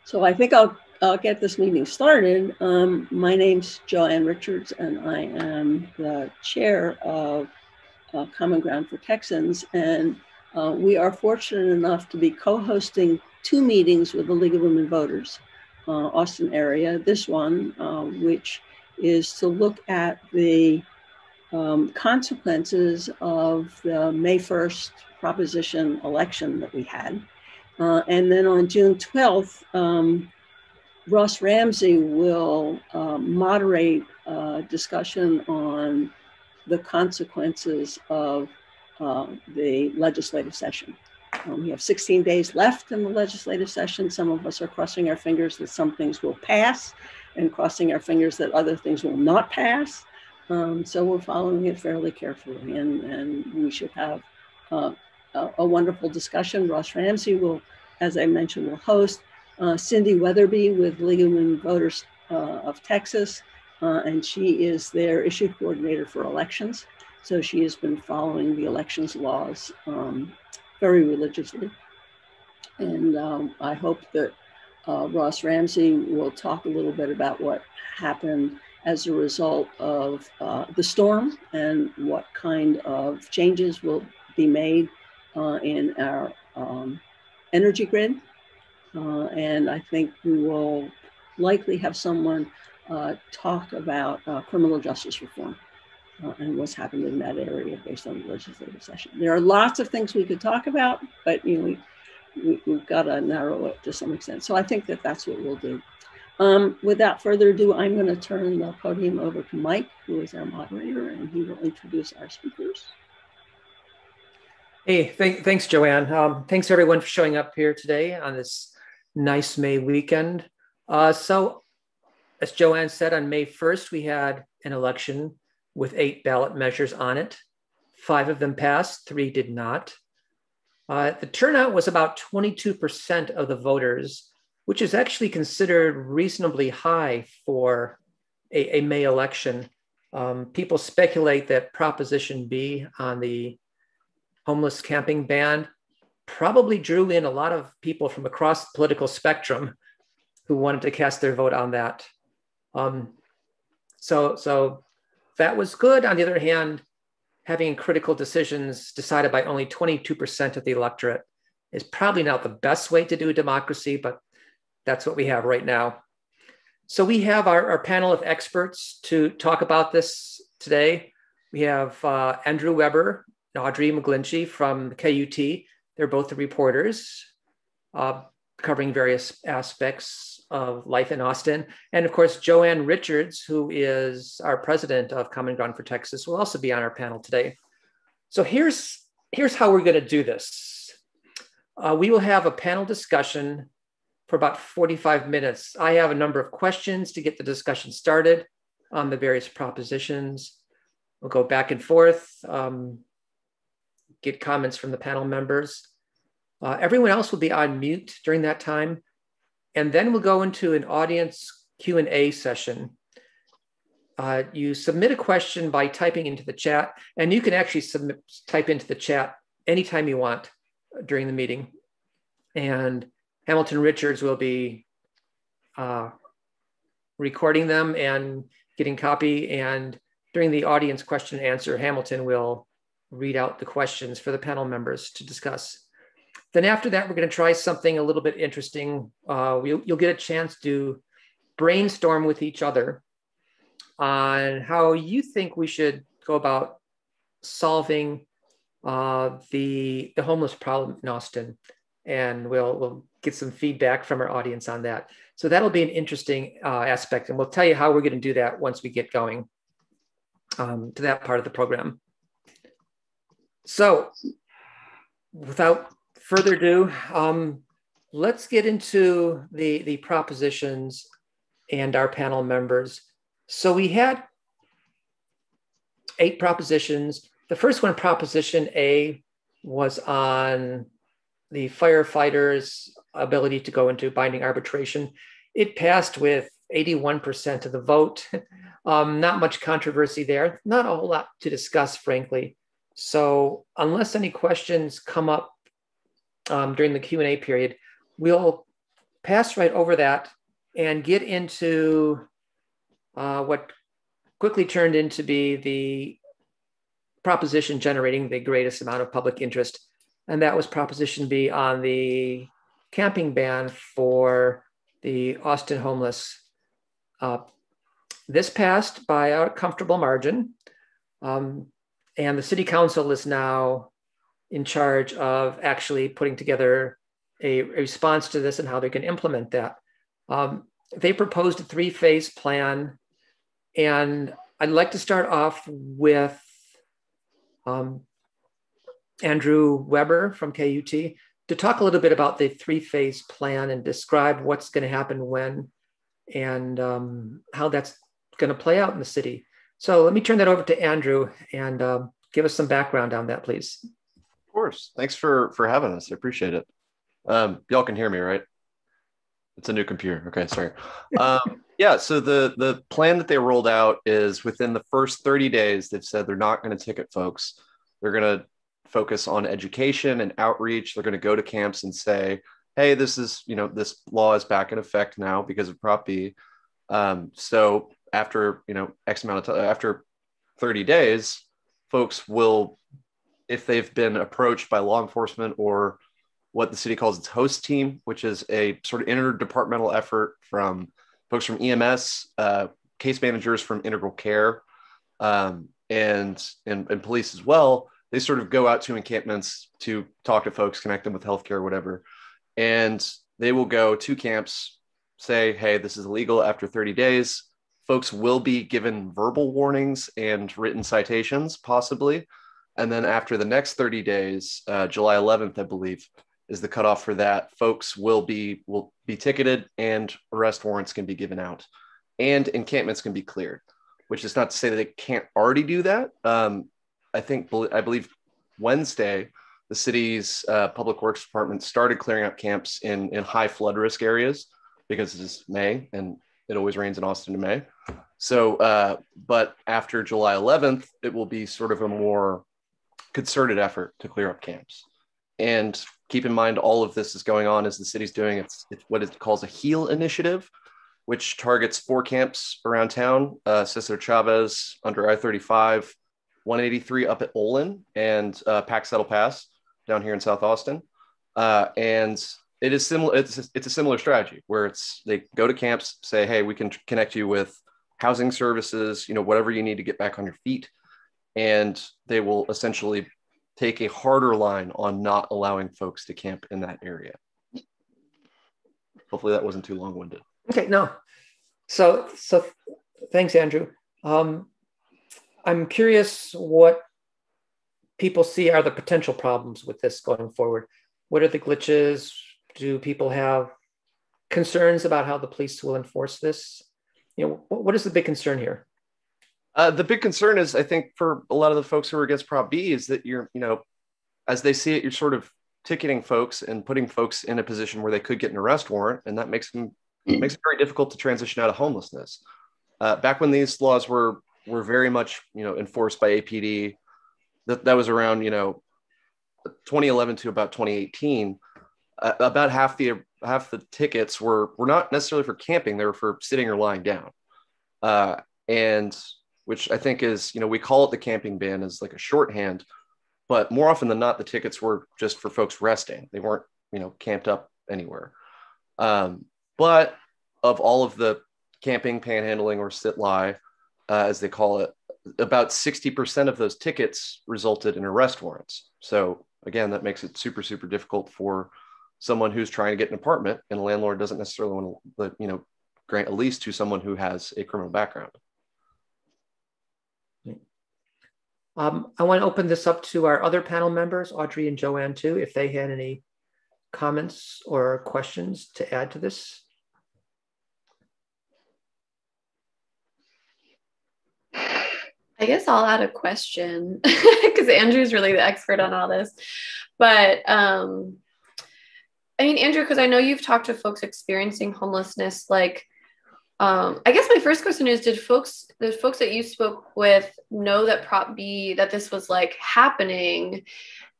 So I think I'll get this meeting started. My name's Joanne Richards, and I am the chair of Common Ground for Texans. And we are fortunate enough to be co-hosting two meetings with the League of Women Voters, Austin area. This one, which is to look at the consequences of the May 1st proposition election that we had. And then on June 12th, Ross Ramsey will moderate a discussion on the consequences of the legislative session. We have 16 days left in the legislative session. Some of us are crossing our fingers that some things will pass and crossing our fingers that other things will not pass. So we're following it fairly carefully, and we should have a wonderful discussion. Ross Ramsey will, as I mentioned, will host. Cindy Weatherby with League of Women Voters of Texas, and she is their issue coordinator for elections. So she has been following the elections laws very religiously. And I hope that Ross Ramsey will talk a little bit about what happened as a result of the storm and what kind of changes will be made in our energy grid. And I think we will likely have someone talk about criminal justice reform and what's happened in that area based on the legislative session. There are lots of things we could talk about, but we've got to narrow it to some extent. So I think that that's what we'll do. Without further ado, I'm going to turn the podium over to Mike, who is our moderator, and he will introduce our speakers. Hey, thanks, Joanne. Thanks everyone for showing up here today on this nice May weekend. So as Joanne said, on May 1st, we had an election with 8 ballot measures on it. 5 of them passed, 3 did not. The turnout was about 22% of the voters, which is actually considered reasonably high for a May election. People speculate that Proposition B on the homeless camping ban probably drew in a lot of people from across the political spectrum who wanted to cast their vote on that. So that was good. On the other hand, having critical decisions decided by only 22% of the electorate is probably not the best way to do a democracy, but that's what we have right now. So we have our panel of experts to talk about this today. We have Andrew Weber and Audrey McGlinchy from KUT. They're both the reporters covering various aspects of life in Austin. And of course, Joanne Richards, who is our president of Common Ground for Texas, will also be on our panel today. So here's how we're going to do this. We will have a panel discussion for about 45 minutes. I have a number of questions to get the discussion started on the various propositions. We'll go back and forth, get comments from the panel members. Everyone else will be on mute during that time. And then we'll go into an audience Q&A session. You submit a question by typing into the chat, and you can actually type into the chat anytime you want during the meeting. And Hamilton Richards will be recording them and getting copy. And during the audience question and answer, Hamilton will read out the questions for the panel members to discuss. Then after that, we're going to try something a little bit interesting. You'll get a chance to brainstorm with each other on how you think we should go about solving the homeless problem in Austin. And we'll get some feedback from our audience on that. So that'll be an interesting aspect. And we'll tell you how we're going to do that once we get going to that part of the program. So without further ado, let's get into the propositions and our panel members. So we had 8 propositions. The first one, Proposition A, was on the firefighters' ability to go into binding arbitration. It passed with 81% of the vote. Not much controversy there. Not a whole lot to discuss, frankly. So unless any questions come up during the Q&A period, we'll pass right over that and get into what quickly turned into be the proposition generating the greatest amount of public interest. And that was Proposition B on the camping ban for the Austin homeless. This passed by a comfortable margin. And the city council is now in charge of actually putting together a response to this and how they can implement that. They proposed a 3-phase plan. And I'd like to start off with Andrew Weber from KUT to talk a little bit about the 3-phase plan and describe what's going to happen when and how that's going to play out in the city. So let me turn that over to Andrew and give us some background on that, please. Of course. Thanks for having us. I appreciate it. Y'all can hear me, right? It's a new computer. Okay, sorry. Yeah, so the plan that they rolled out is within the first 30 days, they've said they're not going to ticket folks. They're going to focus on education and outreach. They're going to go to camps and say, hey, this law is back in effect now because of Prop B. So after, X amount of time, after 30 days, folks will, if they've been approached by law enforcement or what the city calls its host team, which is a sort of interdepartmental effort from folks from EMS, case managers from Integral Care, and police as well. They sort of go out to encampments to talk to folks, connect them with healthcare or whatever. And they will go to camps, say, hey, this is illegal after 30 days. Folks will be given verbal warnings and written citations, possibly. And then after the next 30 days, July 11th, I believe, is the cutoff for that. Folks will be ticketed and arrest warrants can be given out and encampments can be cleared, which is not to say that they can't already do that. I believe Wednesday, the city's public works department started clearing up camps in high flood risk areas because it is May and it always rains in Austin in May. So, but after July 11th, it will be sort of a more concerted effort to clear up camps. And keep in mind, all of this is going on as the city's doing it's what it calls a HEAL initiative, which targets 4 camps around town, Cesar Chavez under I-35, 183 up at Olin, and Pack Saddle Pass down here in South Austin. And it is similar. It's a similar strategy where they go to camps, say, hey, we can connect you with housing services, whatever you need to get back on your feet. And they will essentially take a harder line on not allowing folks to camp in that area. Hopefully that wasn't too long-winded. Okay, no. So thanks, Andrew. I'm curious what people see are the potential problems with this going forward. What are the glitches? Do people have concerns about how the police will enforce this? What is the big concern here? The big concern is, I think, for a lot of the folks who are against Prop B is that you're, as they see it, you're sort of ticketing folks and putting folks in a position where they could get an arrest warrant, and that makes it very difficult to transition out of homelessness. Back when these laws were very much, enforced by APD, that was around, 2011 to about 2018. About half the tickets were not necessarily for camping; they were for sitting or lying down, and which I think is, we call it the camping ban as like a shorthand, but more often than not, the tickets were just for folks resting. They weren't, camped up anywhere. But of all of the camping, panhandling, or sit-lie, as they call it, about 60% of those tickets resulted in arrest warrants. So again, that makes it super, super difficult for someone who's trying to get an apartment, and a landlord doesn't necessarily want to, grant a lease to someone who has a criminal background. I want to open this up to our other panel members, Audrey and Joanne, too, if they had any comments or questions to add to this. I guess I'll add a question because Andrew's really the expert on all this. But Andrew, because I know you've talked to folks experiencing homelessness, like, I guess my first question is, did the folks that you spoke with know that Prop B, that this was like happening?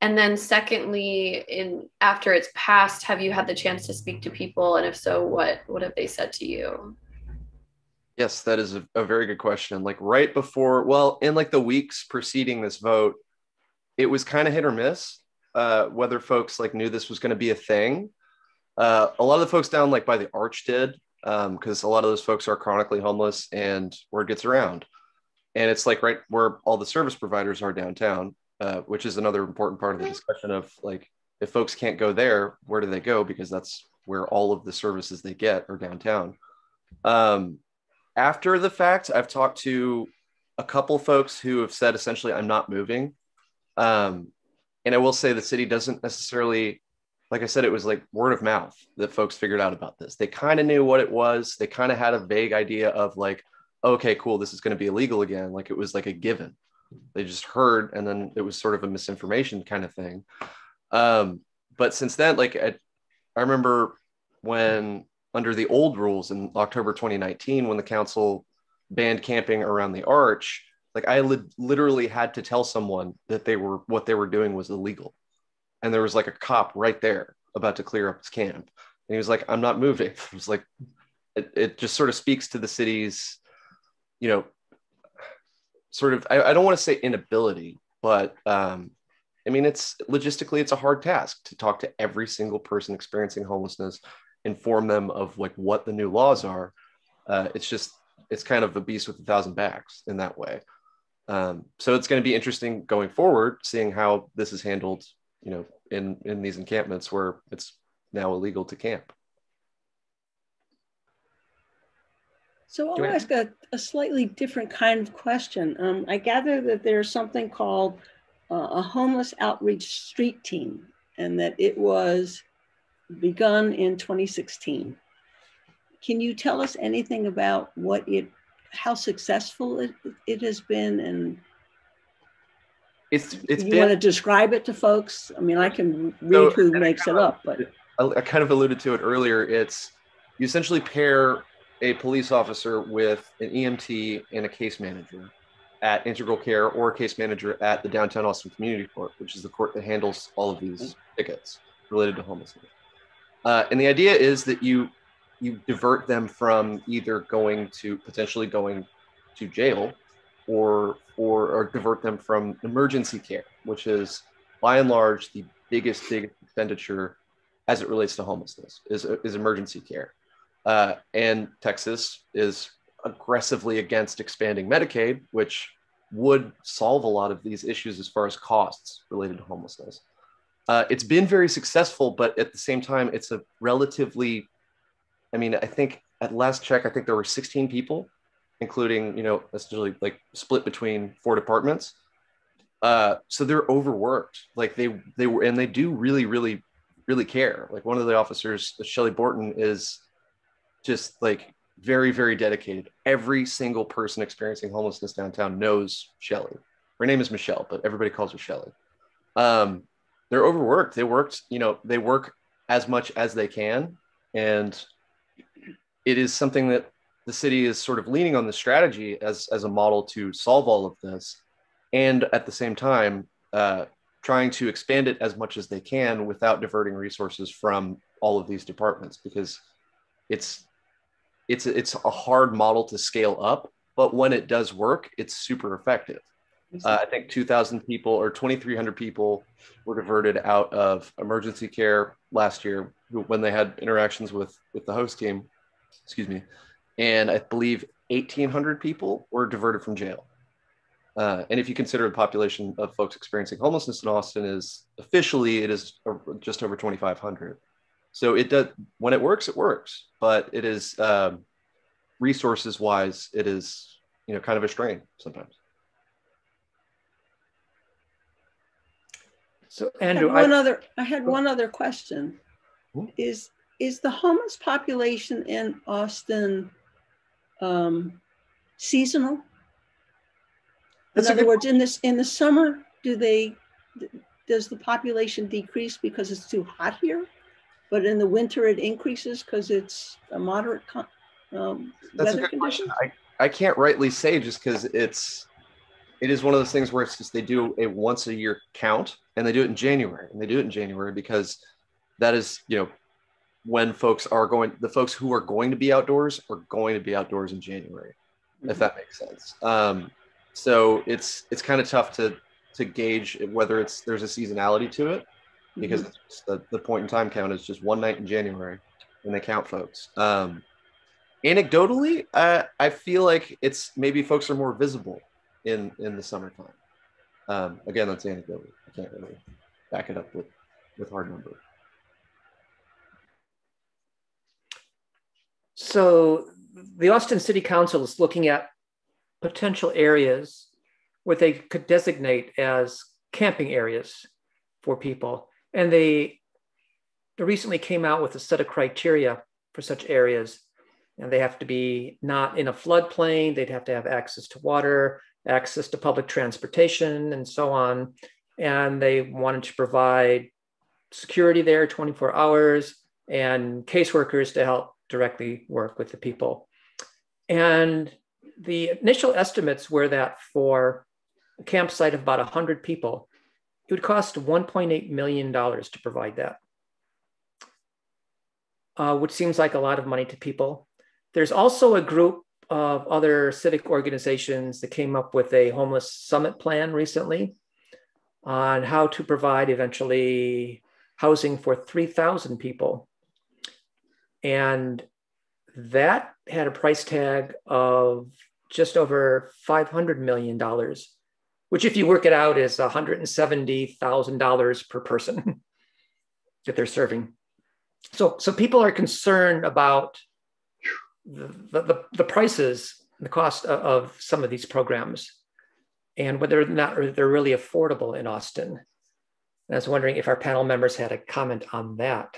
And then secondly, after it's passed, have you had the chance to speak to people? And if so, what have they said to you? Yes, that is a very good question. Like right before, well, in like the weeks preceding this vote, it was kind of hit or miss whether folks like knew this was going to be a thing. A lot of the folks down like by the Arch did, because a lot of those folks are chronically homeless and word gets around. And it's like right where all the service providers are downtown, which is another important part of the discussion of like, if folks can't go there, where do they go? Because that's where all of the services they get are downtown. After the fact, I've talked to a couple folks who have said essentially, I'm not moving. And I will say the city doesn't necessarily, like I said, it was like word of mouth that folks figured out about this. They kind of knew what it was. They kind of had a vague idea of like, okay, cool, this is going to be illegal again. Like it was like a given. They just heard, and then it was sort of a misinformation kind of thing. But since then, like I remember when under the old rules in October 2019, when the council banned camping around the Arch, like I literally had to tell someone that what they were doing was illegal. And there was like a cop right there about to clear up his camp. And he was like, I'm not moving. It was like, it just sort of speaks to the city's, you know, sort of, I don't want to say inability, but I mean, it's logistically, it's a hard task to talk to every single person experiencing homelessness, inform them of like what the new laws are. It's kind of a beast with 1,000 backs in that way. So it's going to be interesting going forward, seeing how this is handled, you know, in these encampments where it's now illegal to camp. So I'll ask a slightly different kind of question. I gather that there's something called a homeless outreach street team, and that it was begun in 2016. Can you tell us anything about how successful it has been, and you want to describe it to folks? I mean, I can read who makes it up, but I kind of alluded to it earlier. It's you essentially pair a police officer with an EMT and a case manager at Integral Care, or a case manager at the Downtown Austin Community Court, which is the court that handles all of these tickets related to homelessness. And the idea is that you divert them from either potentially going to jail, or divert them from emergency care, which is by and large the biggest expenditure as it relates to homelessness is emergency care. And Texas is aggressively against expanding Medicaid, which would solve a lot of these issues as far as costs related to homelessness. It's been very successful, but at the same time, it's a relatively, I mean, I think at last check, I think there were 16 people, including, you know, essentially like split between 4 departments. So they're overworked. Like they were, and they do really, really, really care. Like one of the officers, Shelley Borton, is just like very, very dedicated. Every single person experiencing homelessness downtown knows Shelley. Her name is Michelle, but everybody calls her Shelley. They're overworked. They work as much as they can. And it is something that the city is sort of leaning on the strategy as a model to solve all of this. And at the same time, trying to expand it as much as they can without diverting resources from all of these departments, because it's a hard model to scale up, but when it does work, it's super effective. I think 2,000 people or 2,300 people were diverted out of emergency care last year when they had interactions with the host team, excuse me. And I believe 1,800 people were diverted from jail. And if you consider the population of folks experiencing homelessness in Austin is officially, it is just over 2,500. So it does, when it works, but it is resources wise, it is, you know, kind of a strain sometimes. So Andrew, I had one other question. Is the homeless population in Austin seasonal? In other words, in the summer, does the population decrease because it's too hot here, but in the winter it increases because it's a moderate? That's a weather good question. conditions? I can't rightly say, just because it is one of those things where it's just they do a once a year count, and they do it in January, and they do it in January because that is, when the folks who are going to be outdoors are going to be outdoors in January, if that makes sense. So it's kind of tough to gauge whether there's a seasonality to it, because it's just the point in time count is just one night in January when they count folks. Anecdotally, I feel like it's maybe folks are more visible in the summertime. Again, that's anecdotal. I can't really back it up with hard numbers. So the Austin City Council is looking at potential areas where they could designate as camping areas for people. And they recently came out with a set of criteria for such areas. And they have to be not in a floodplain. They'd have to have access to water, access to public transportation, and so on. And they wanted to provide security there 24 hours and caseworkers to help directly work with the people. And the initial estimates were that for a campsite of about 100 people, it would cost $1.8 million to provide that, which seems like a lot of money to people. There's also a group of other civic organizations that came up with a homeless summit plan recently on how to provide eventually housing for 3,000 people. And that had a price tag of just over $500 million, which if you work it out is $170,000 per person that they're serving. So people are concerned about the prices, the cost of some of these programs, and whether or not they're really affordable in Austin. And I was wondering if our panel members had a comment on that.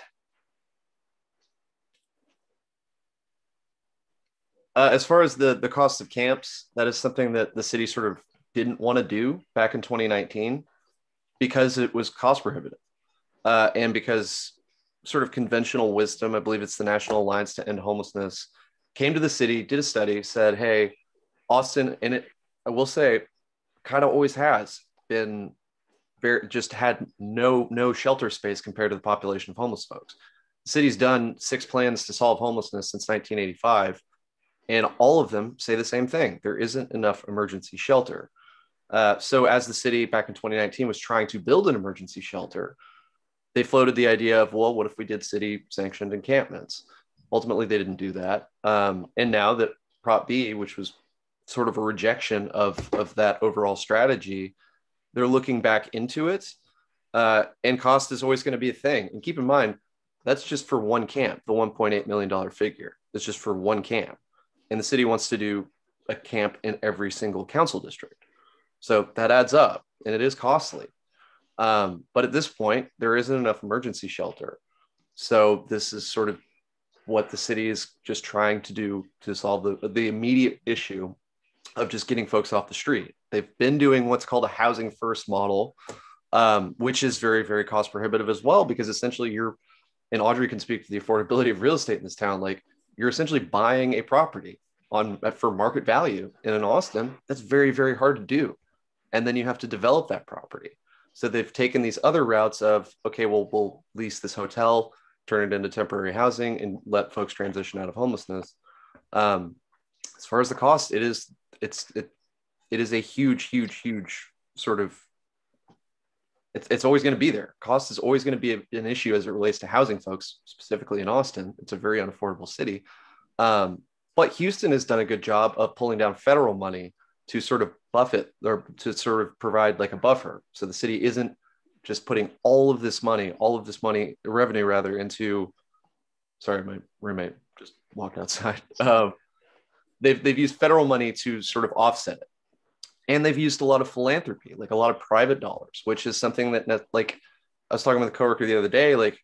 As far as the cost of camps, that is something that the city sort of didn't want to do back in 2019 because it was cost prohibitive. And because sort of conventional wisdom, I believe it's the National Alliance to End Homelessness, came to the city, did a study, said, hey, Austin, and it, I will say, kind of always has been just had no shelter space compared to the population of homeless folks. The city's done 6 plans to solve homelessness since 1985, and all of them say the same thing. There isn't enough emergency shelter. So as the city back in 2019 was trying to build an emergency shelter, they floated the idea of, well, what if we did city sanctioned encampments? Ultimately, they didn't do that. And now that Prop B, which was sort of a rejection of that overall strategy, they're looking back into it. And cost is always going to be a thing. And keep in mind, that's just for one camp, the $1.8 million figure. It's just for one camp. And the city wants to do a camp in every single council district. So that adds up, and it is costly. But at this point, there isn't enough emergency shelter. So this is sort of what the city is just trying to do to solve the immediate issue of just getting folks off the street. They've been doing what's called a housing first model, which is very, very cost prohibitive as well, because essentially and Audrey can speak to the affordability of real estate in this town, like you're essentially buying a property for market value. And in Austin, that's very, very hard to do. And then you have to develop that property. So they've taken these other routes of, okay, well, we'll lease this hotel, turn it into temporary housing, and let folks transition out of homelessness. As far as the cost, it is a huge sort of, it's always going to be there. Cost is always going to be an issue as it relates to housing folks, specifically in Austin. It's a very unaffordable city. But Houston has done a good job of pulling down federal money to sort of buff it, or to sort of provide like a buffer. So the city isn't just putting all of this revenue rather, into, sorry, my roommate just walked outside. They've used federal money to sort of offset it. And they've used a lot of philanthropy, like a lot of private dollars, which is something that, like, I was talking with a coworker the other day, like,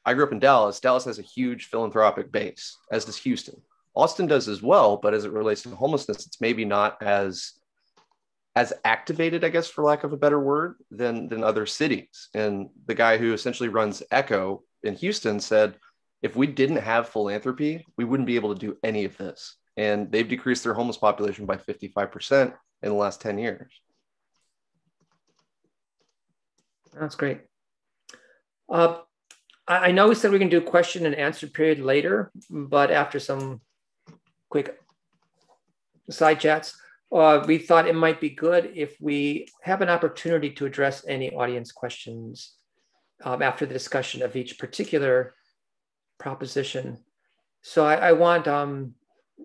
I grew up in Dallas. Dallas has a huge philanthropic base, as does Houston. Austin does as well, but as it relates to homelessness, it's maybe not as activated, I guess, for lack of a better word, than other cities. And the guy who essentially runs Echo in Houston said, if we didn't have philanthropy, we wouldn't be able to do any of this. And they've decreased their homeless population by 55% in the last 10 years. That's great. I know we said we can do a question and answer period later, but after some quick side chats, we thought it might be good if we have an opportunity to address any audience questions after the discussion of each particular proposition. So I want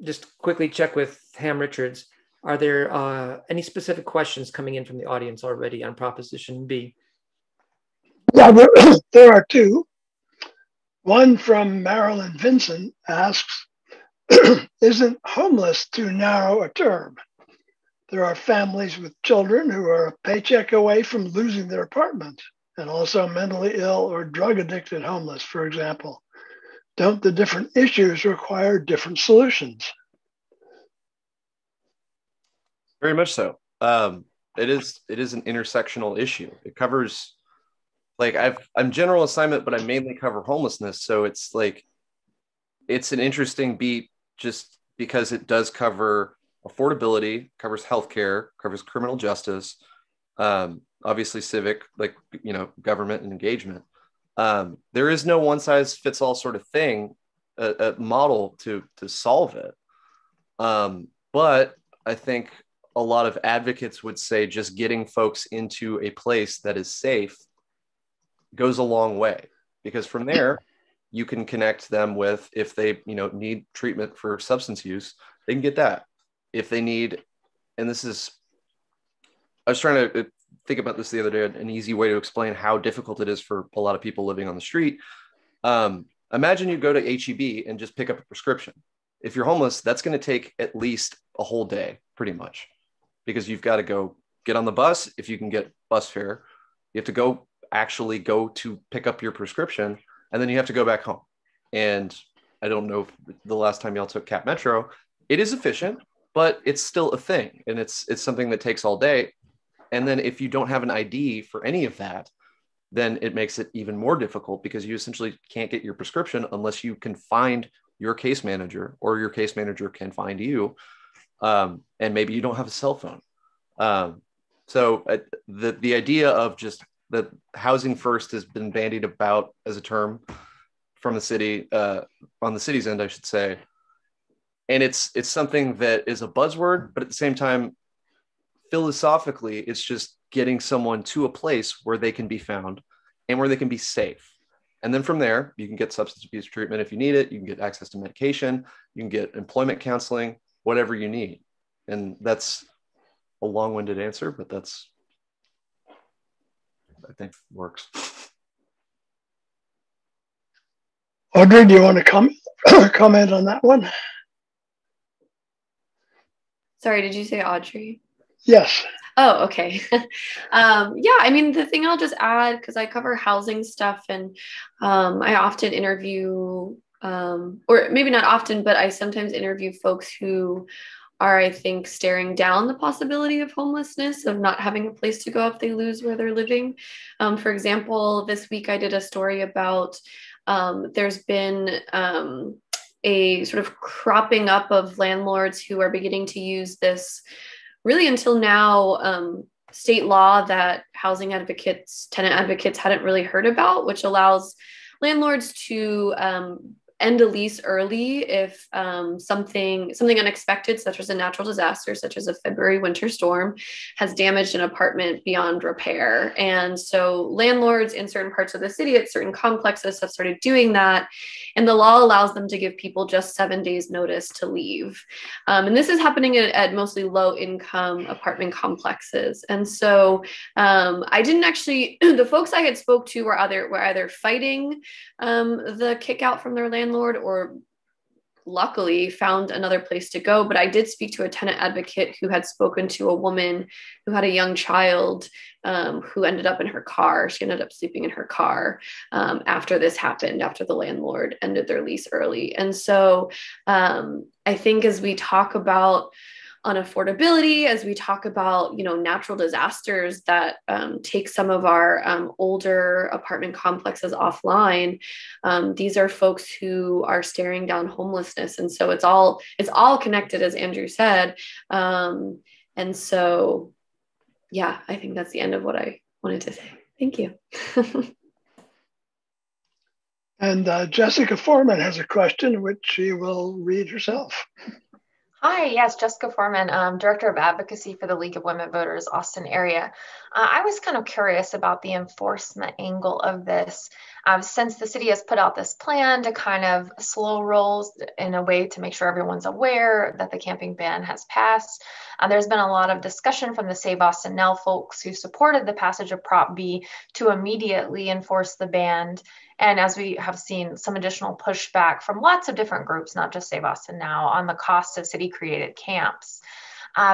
just quickly check with Ham Richards. Are there any specific questions coming in from the audience already on Proposition B? Yeah, there are two. One from Marilyn Vincent asks, isn't homeless too narrow a term? There are families with children who are a paycheck away from losing their apartment, and also mentally ill or drug addicted homeless, for example. Don't the different issues require different solutions? Very much so. It is an intersectional issue. It covers, like, I'm general assignment, but I mainly cover homelessness. So it's like, it's an interesting beat just because it does cover affordability, covers healthcare, covers criminal justice, obviously civic, like, government and engagement. There is no one size fits all sort of thing, a model to solve it. But I think a lot of advocates would say just getting folks into a place that is safe goes a long way, because from there you can connect them with, if they need treatment for substance use, they can get that. If they need, and this is, I was trying to think about this the other day, an easy way to explain how difficult it is for a lot of people living on the street. Imagine you go to HEB and just pick up a prescription. If you're homeless, that's going to take at least a whole day, pretty much, because you've got to go get on the bus. If you can get bus fare, you have to actually go to pick up your prescription, and then you have to go back home. And I don't know if the last time y'all took Cap Metro, it is efficient, but it's still a thing. And it's something that takes all day. And then if you don't have an ID for any of that, then it makes it even more difficult, because you essentially can't get your prescription unless you can find your case manager, or your case manager can find you. And maybe you don't have a cell phone. So the idea of just that housing first has been bandied about as a term from the city, on the city's end, I should say. And it's something that is a buzzword, but at the same time, philosophically, it's just getting someone to a place where they can be found and where they can be safe. And then from there, you can get substance abuse treatment if you need it. You can get access to medication. You can get employment counseling, whatever you need. And that's a long-winded answer, but that's, I think, works. Audrey, do you want to comment on that one? Sorry, did you say Audrey? Yes. Oh, okay. Yeah, I mean, the thing I'll just add, because I cover housing stuff, and I often interview, or maybe not often, but I sometimes interview folks who are, I think, staring down the possibility of homelessness, of not having a place to go if they lose where they're living. For example, this week I did a story about there's been a sort of cropping up of landlords who are beginning to use this, really until now, state law that housing advocates, tenant advocates hadn't really heard about, which allows landlords to end a lease early if something unexpected, such as a natural disaster, such as a February winter storm, has damaged an apartment beyond repair. And so landlords in certain parts of the city at certain complexes have started doing that. And the law allows them to give people just 7 days notice to leave. And this is happening at mostly low income apartment complexes. And so I didn't actually, the folks I had spoke to were either fighting the kick out from their landlord, or luckily found another place to go. But I did speak to a tenant advocate who had spoken to a woman who had a young child who ended up in her car. She ended up sleeping in her car after this happened, after the landlord ended their lease early. And so I think as we talk about on affordability, as we talk about, natural disasters that take some of our older apartment complexes offline. These are folks who are staring down homelessness. And so it's all connected, as Andrew said. And so, yeah, I think that's the end of what I wanted to say. Thank you. And Jessica Foreman has a question, which she will read herself. Hi, yes, Jessica Foreman, Director of Advocacy for the League of Women Voters, Austin area. I was kind of curious about the enforcement angle of this. Since the city has put out this plan to kind of slow roll in a way to make sure everyone's aware that the camping ban has passed, there's been a lot of discussion from the Save Austin Now folks who supported the passage of Prop B to immediately enforce the ban. And as we have seen, some additional pushback from lots of different groups, not just Save Austin Now, on the cost of city-created camps.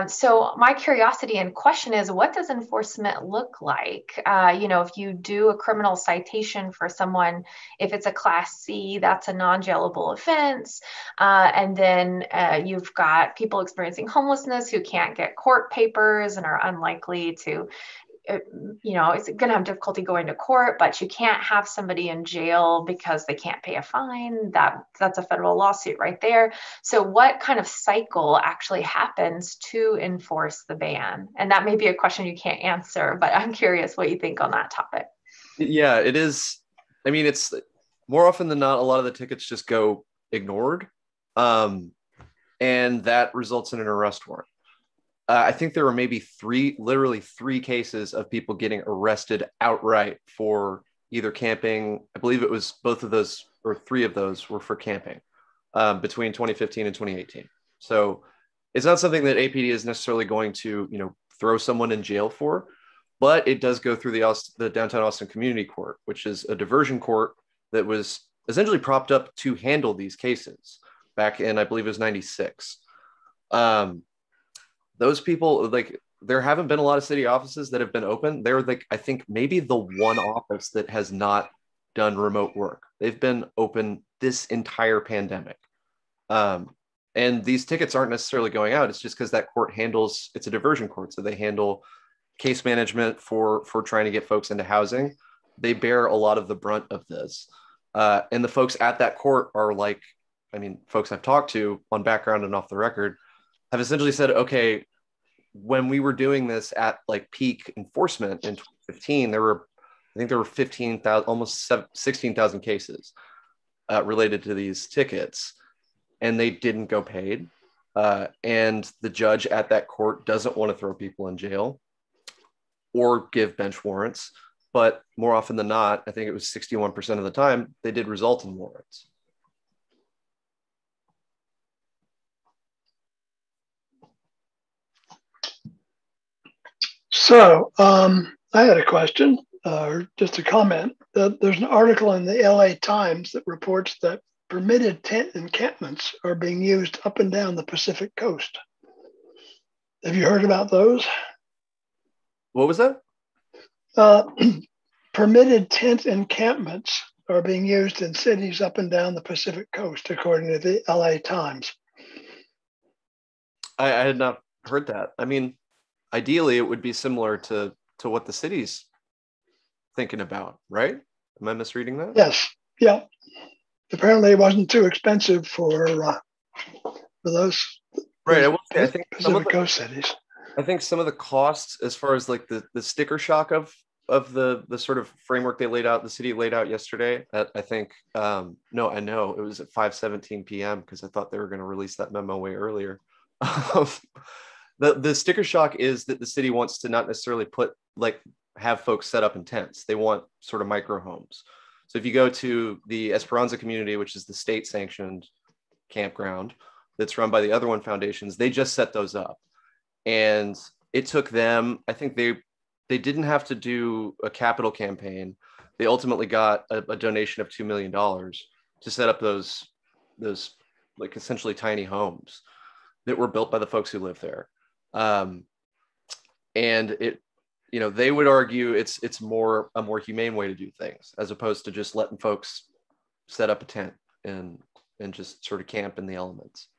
So my curiosity and question is, what does enforcement look like? If you do a criminal citation for someone, if it's a Class C, that's a non-jailable offense. And then you've got people experiencing homelessness who can't get court papers and are unlikely to it's going to have difficulty going to court, but you can't have somebody in jail because they can't pay a fine. That's a federal lawsuit right there. So what kind of cycle actually happens to enforce the ban? And that may be a question you can't answer, but I'm curious what you think on that topic. Yeah, it is. I mean, it's more often than not, a lot of the tickets just go ignored. And that results in an arrest warrant. I think there were maybe literally three cases of people getting arrested outright for either camping. I believe it was both of those, or three of those were for camping between 2015 and 2018. So it's not something that APD is necessarily going to, throw someone in jail for, but it does go through the Downtown Austin Community Court, which is a diversion court that was essentially propped up to handle these cases back in, I believe it was 96. Those people, there haven't been a lot of city offices that have been open. They're I think maybe the one office that has not done remote work. They've been open this entire pandemic. And these tickets aren't necessarily going out. It's just because that court it's a diversion court. So they handle case management for trying to get folks into housing. They bear a lot of the brunt of this. And the folks at that court are folks I've talked to on background and off the record, have essentially said, okay, when we were doing this at peak enforcement in 2015, there were 15,000, almost 16,000 cases related to these tickets, and they didn't go paid. And the judge at that court doesn't want to throw people in jail or give bench warrants, but more often than not, I think it was 61% of the time, they did result in warrants. So I had a question, or just a comment. There's an article in the LA Times that reports that permitted tent encampments are being used up and down the Pacific coast. Have you heard about those? What was that? Permitted tent encampments are being used in cities up and down the Pacific coast, according to the LA Times. I had not heard that. I mean, ideally, it would be similar to what the city's thinking about, right? Am I misreading that? Yes. Yeah. Apparently, it wasn't too expensive for those. Right. I think Pacific Coast cities. I think some of the costs, as far as the sticker shock of the sort of framework they laid out, the city laid out yesterday. I think I know it was at 5:17 p.m. because I thought they were going to release that memo way earlier. The sticker shock is that the city wants to not necessarily have folks set up in tents. They want sort of micro homes. So if you go to the Esperanza community, which is the state sanctioned campground that's run by the Other One Foundations, they just set those up. And it took them, I think they didn't have to do a capital campaign. They ultimately got a donation of $2 million to set up those essentially tiny homes that were built by the folks who live there. And it, they would argue it's a more humane way to do things, as opposed to just letting folks set up a tent and just sort of camp in the elements.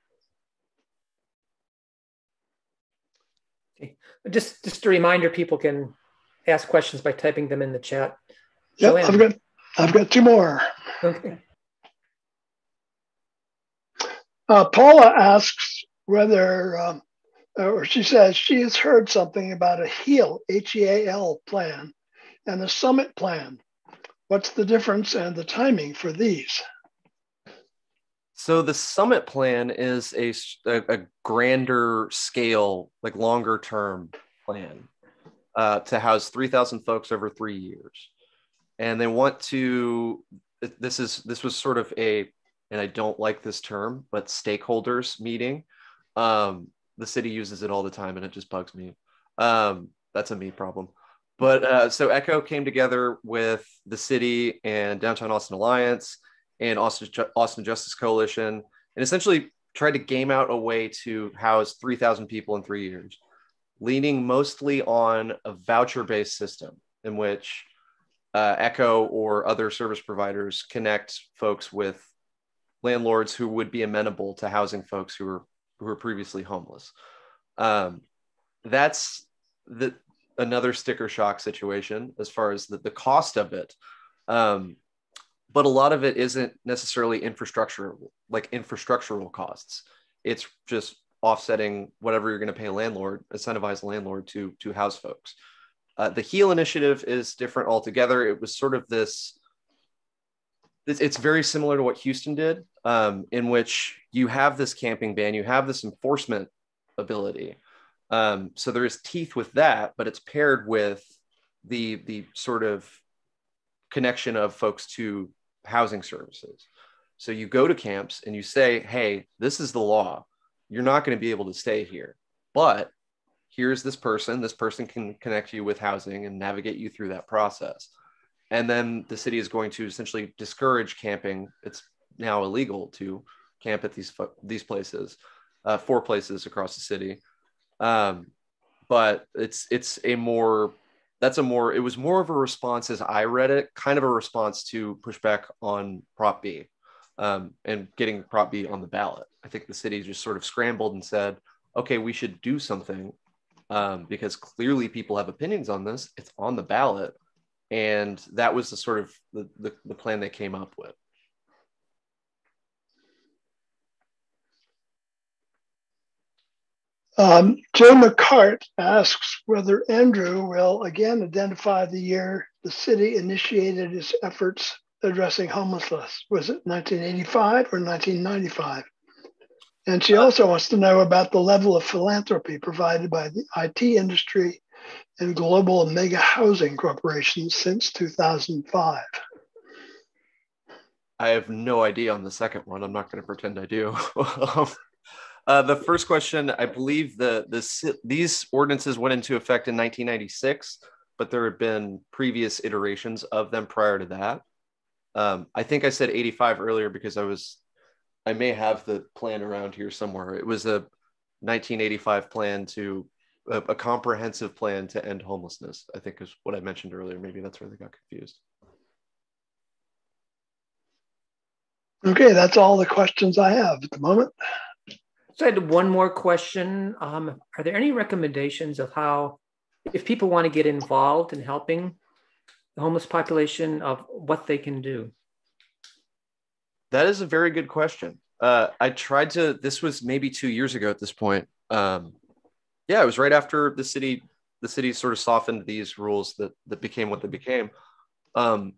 Okay. Just a reminder, people can ask questions by typing them in the chat. Yep, Joanne. I've got two more. Okay. Paula asks whether, or she says she has heard something about a HEAL, H-E-A-L plan and a summit plan. What's the difference and the timing for these? So the summit plan is a grander scale, like longer term plan to house 3,000 folks over 3 years. And they want to, this was sort of a, and I don't like this term, but stakeholders meeting. The city uses it all the time and it just bugs me. That's a me problem. But so ECHO came together with the city and Downtown Austin Alliance and Austin Justice Coalition, and essentially tried to game out a way to house 3,000 people in 3 years, leaning mostly on a voucher-based system in which ECHO or other service providers connect folks with landlords who would be amenable to housing folks who were previously homeless. That's another sticker shock situation as far as the cost of it. But a lot of it isn't necessarily infrastructural costs. It's just offsetting whatever you're going to pay a landlord, incentivize a landlord to house folks. The HEAL initiative is different altogether. It was sort of it's very similar to what Houston did, in which you have this camping ban, you have this enforcement ability. So there is teeth with that, but it's paired with the sort of connection of folks to housing services. So you go to camps and you say, hey, this is the law. You're not going to be able to stay here, but here's this person can connect you with housing and navigate you through that process. And then the city is going to essentially discourage camping. It's now illegal to camp at these places, 4 places across the city. But it was more of a response as I read it, kind of a response to pushback on Prop B, and getting Prop B on the ballot. I think the city just sort of scrambled and said, okay, we should do something, because clearly people have opinions on this. It's on the ballot. And that was the sort of the plan they came up with. Joe McCart asks whether Andrew will again identify the year the city initiated its efforts addressing homelessness. Was it 1985 or 1995? And she also wants to know about the level of philanthropy provided by the IT industry and global mega housing corporations since 2005. I have no idea on the second one. I'm not going to pretend I do. The first question, I believe these ordinances went into effect in 1996, but there had been previous iterations of them prior to that. I think I said 85 earlier because I may have the plan around here somewhere. It was a 1985 plan a comprehensive plan to end homelessness, I think is what I mentioned earlier. Maybe that's where they got confused. Okay, that's all the questions I have at the moment. So I had one more question. Are there any recommendations of how, if people want to get involved in helping the homeless population, of what they can do? That is a very good question. This was maybe 2 years ago at this point. Yeah, it was right after the city sort of softened these rules that became what they became. I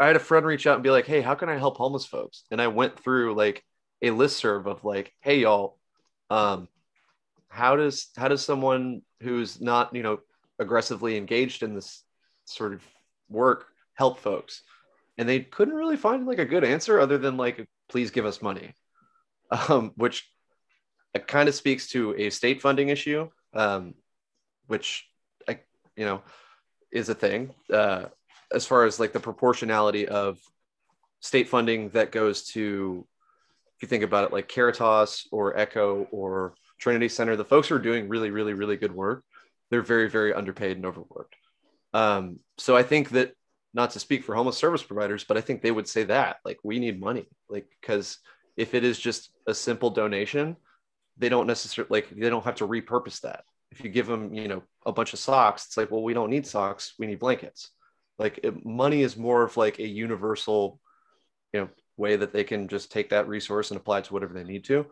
had a friend reach out and be like, hey, how can I help homeless folks? And I went through like a listserv of like, hey, y'all, how does someone who's not, aggressively engaged in this sort of work help folks? And they couldn't really find like a good answer other than like, please give us money, which it kind of speaks to a state funding issue, which is a thing, as far as like the proportionality of state funding that goes to, if you think about it, like Caritas or ECHO or Trinity Center, the folks who are doing really, really, really good work, they're very, very underpaid and overworked. So I think that, not to speak for homeless service providers, but I think they would say that, like, we need money, like, because if it is just a simple donation, they don't necessarily, like, they don't have to repurpose that. if you give them, you know, a bunch of socks, it's like, well, we don't need socks, we need blankets. Like money is more of like a universal, you know, way that they can just take that resource and apply it to whatever they need to.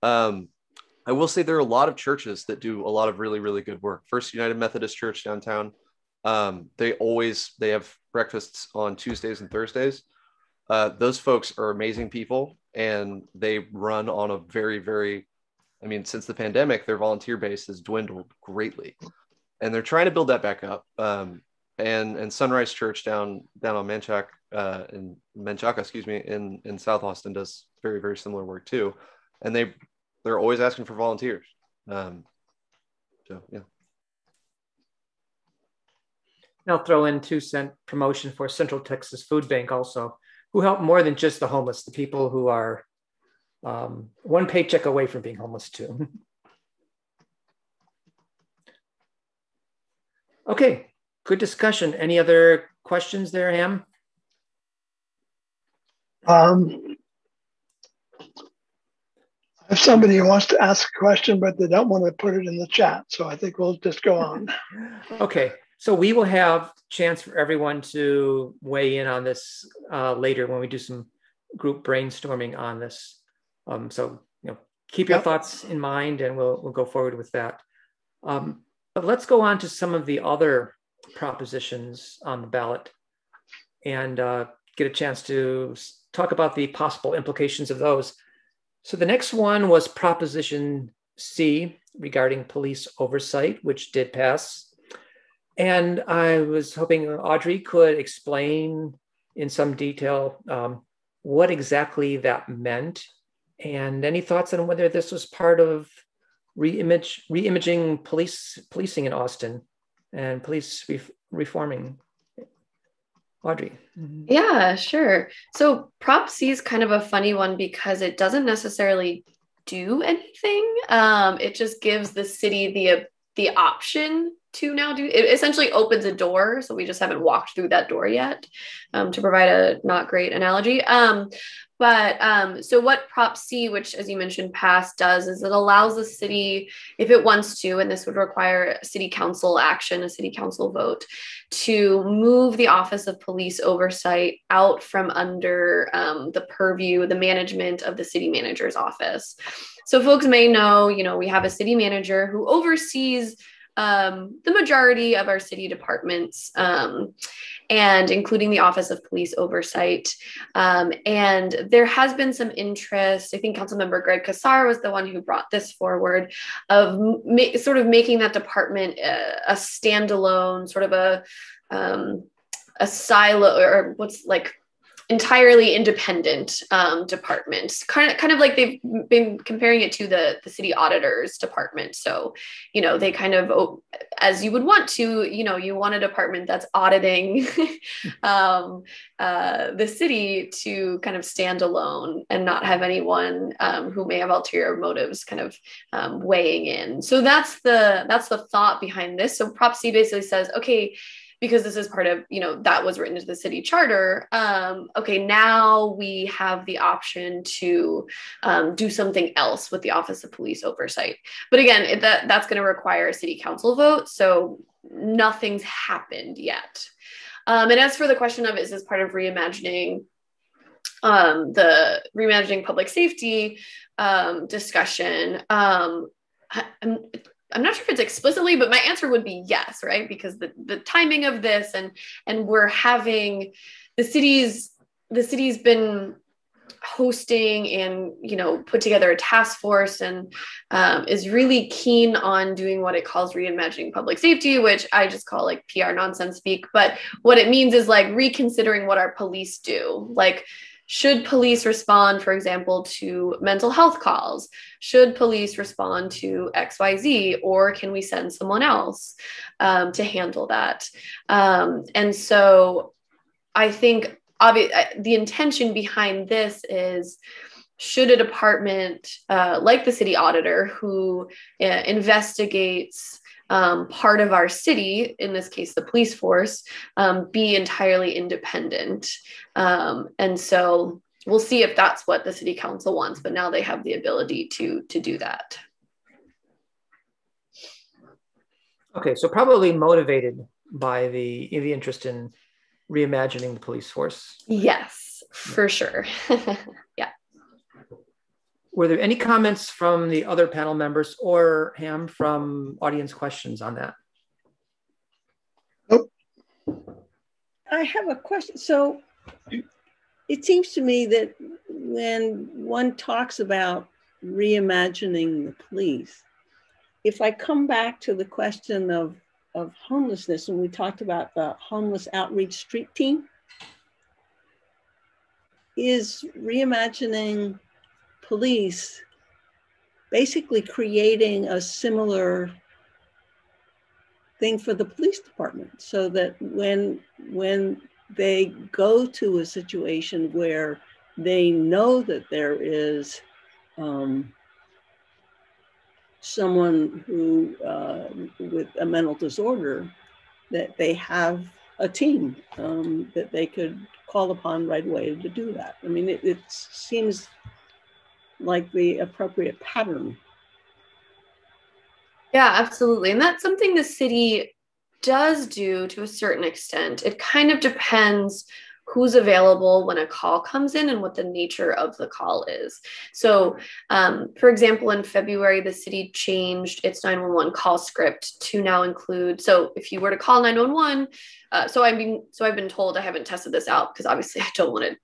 I will say there are a lot of churches that do a lot of really, really good work. First United Methodist Church downtown, they have breakfasts on Tuesdays and Thursdays. Those folks are amazing people, and they run on a very, very, I mean, since the pandemic, their volunteer base has dwindled greatly, and they're trying to build that back up. And Sunrise Church down on Menchaca, excuse me, in South Austin does very, very similar work too. And they're always asking for volunteers. So yeah. I'll throw in 2-cent promotion for Central Texas Food Bank also, who help more than just the homeless, the people who are one paycheck away from being homeless too. Okay, good discussion. Any other questions there, Ham? If somebody wants to ask a question, but they don't want to put it in the chat, so I think we'll just go on. Okay, so we will have chance for everyone to weigh in on this later when we do some group brainstorming on this. So keep your thoughts in mind, and we'll go forward with that. But let's go on to some of the other propositions on the ballot and get a chance to talk about the possible implications of those. So the next one was Proposition C regarding police oversight, which did pass. And I was hoping Audrey could explain in some detail what exactly that meant, and any thoughts on whether this was part of reimaging policing in Austin and police reforming. Audrey. Yeah, sure. So Prop C is kind of a funny one because it doesn't necessarily do anything. It just gives the city the option to now do it. Essentially opens a door, so we just haven't walked through that door yet, to provide a not great analogy. So what Prop C, which as you mentioned passed, does is it allows the city, if it wants to, and this would require a city council action, a city council vote, to move the Office of Police Oversight out from under the purview, the management of the city manager's office. So folks may know, we have a city manager who oversees the majority of our city departments, and including the Office of Police Oversight. And there has been some interest, I think Councilmember Greg Casar was the one who brought this forward, of sort of making that department a standalone, sort of a silo, or what's like entirely independent department, kind of like they've been comparing it to the city auditor's department. So, they kind of, as you would want to, you want a department that's auditing the city to kind of stand alone and not have anyone who may have ulterior motives kind of weighing in. So that's the thought behind this. So Prop C basically says, okay, because this is part of, that was written into the city charter. Okay, now we have the option to do something else with the Office of Police Oversight. But again, that's going to require a city council vote. So nothing's happened yet. And as for the question of, is this part of reimagining public safety discussion, I'm not sure if it's explicitly, but my answer would be yes, right? Because the timing of this and we're having the city's been hosting and, put together a task force and is really keen on doing what it calls reimagining public safety, which I just call like PR nonsense speak. But what it means is like reconsidering what our police do. Like, should police respond, for example, to mental health calls? Should police respond to XYZ, or can we send someone else to handle that? And so I think the intention behind this is, should a department like the city auditor, who investigates part of our city, in this case, the police force, be entirely independent. And so we'll see if that's what the city council wants, but now they have the ability to do that. Okay, so probably motivated by the interest in reimagining the police force. Yes, for sure. Yeah. Were there any comments from the other panel members or Ham from audience questions on that? Nope. I have a question. So it seems to me that when one talks about reimagining the police, if I come back to the question of homelessness, and we talked about the homeless outreach street team, is reimagining police basically creating a similar thing for the police department, so that when they go to a situation where they know that there is someone who with a mental disorder, that they have a team that they could call upon right away to do that. I mean, it seems like the appropriate pattern. Yeah, absolutely. And that's something the city does do to a certain extent. It kind of depends who's available when a call comes in and what the nature of the call is. So, for example, in February, the city changed its 911 call script to now include, so if you were to call 911, so I've been told, I haven't tested this out because obviously I don't want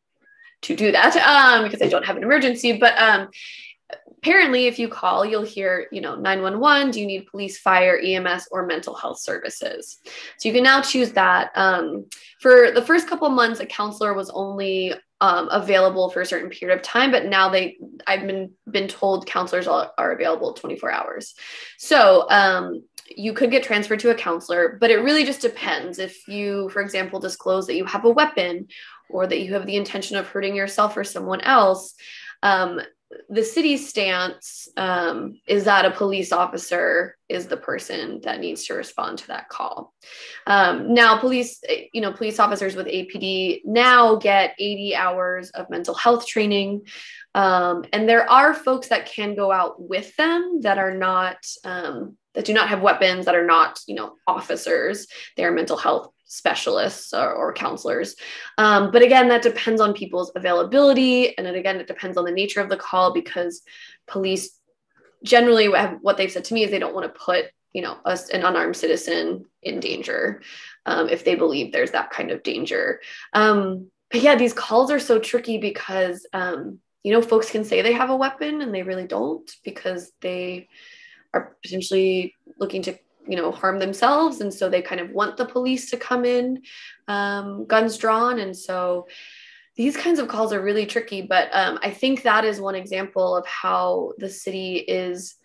to do that because I don't have an emergency, but apparently, if you call, you'll hear, 911, do you need police, fire, EMS, or mental health services? So you can now choose that. For the first couple of months, a counselor was only available for a certain period of time, but now I've been told counselors are available 24 hours. So you could get transferred to a counselor, but it really just depends. If you, for example, disclose that you have a weapon or that you have the intention of hurting yourself or someone else, the city's stance is that a police officer is the person that needs to respond to that call. Now, police officers with APD now get 80 hours of mental health training. And there are folks that can go out with them that are not, that do not have weapons, that are not, officers. They're mental health specialists or counselors. But again, that depends on people's availability. And then again, it depends on the nature of the call, because police generally what they've said to me is they don't want to put, an unarmed citizen in danger if they believe there's that kind of danger. But yeah, these calls are so tricky because, folks can say they have a weapon and they really don't, because they are potentially looking to harm themselves. And so they kind of want the police to come in, guns drawn. And so these kinds of calls are really tricky. But I think that is one example of how the city is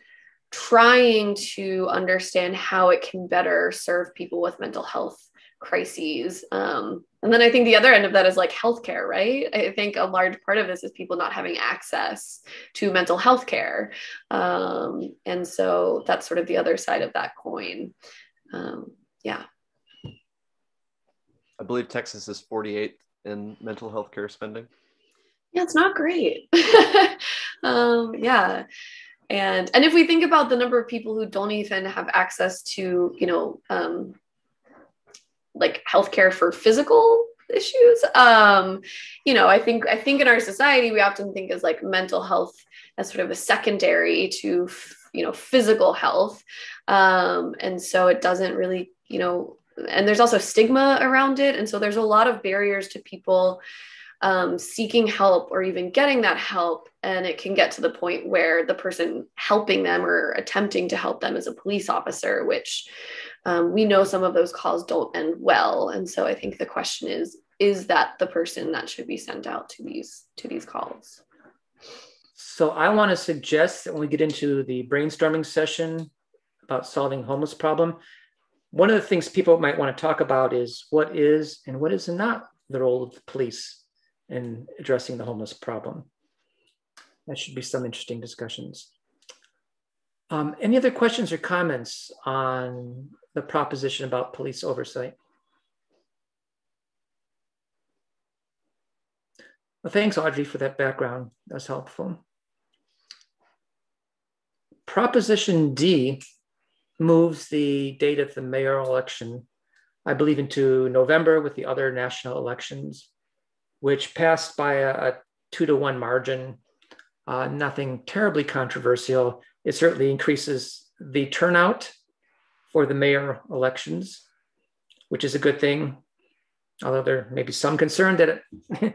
trying to understand how it can better serve people with mental health crises. And then I think the other end of that is like healthcare, right? I think a large part of this is people not having access to mental health care. And so that's sort of the other side of that coin. Yeah. I believe Texas is 48th in mental health care spending. Yeah, it's not great. Yeah. And if we think about the number of people who don't even have access to, like healthcare for physical issues, I think in our society, we often think as like mental health as sort of a secondary to, physical health. And so it doesn't really, and there's also stigma around it. And so there's a lot of barriers to people seeking help or even getting that help. And it can get to the point where the person helping them or attempting to help them is a police officer, which we know some of those calls don't end well. And so I think the question is that the person that should be sent out to these calls? So I want to suggest that when we get into the brainstorming session about solving homeless problem, one of the things people might want to talk about is what is and what is not the role of the police in addressing the homeless problem. That should be some interesting discussions. Any other questions or comments on the proposition about police oversight? Well, thanks, Audrey, for that background. That's helpful. Proposition D moves the date of the mayoral election, I believe, into November with the other national elections, which passed by a 2-to-1 margin. Nothing terribly controversial. It certainly increases the turnout for the mayor elections, which is a good thing. Although there may be some concern that it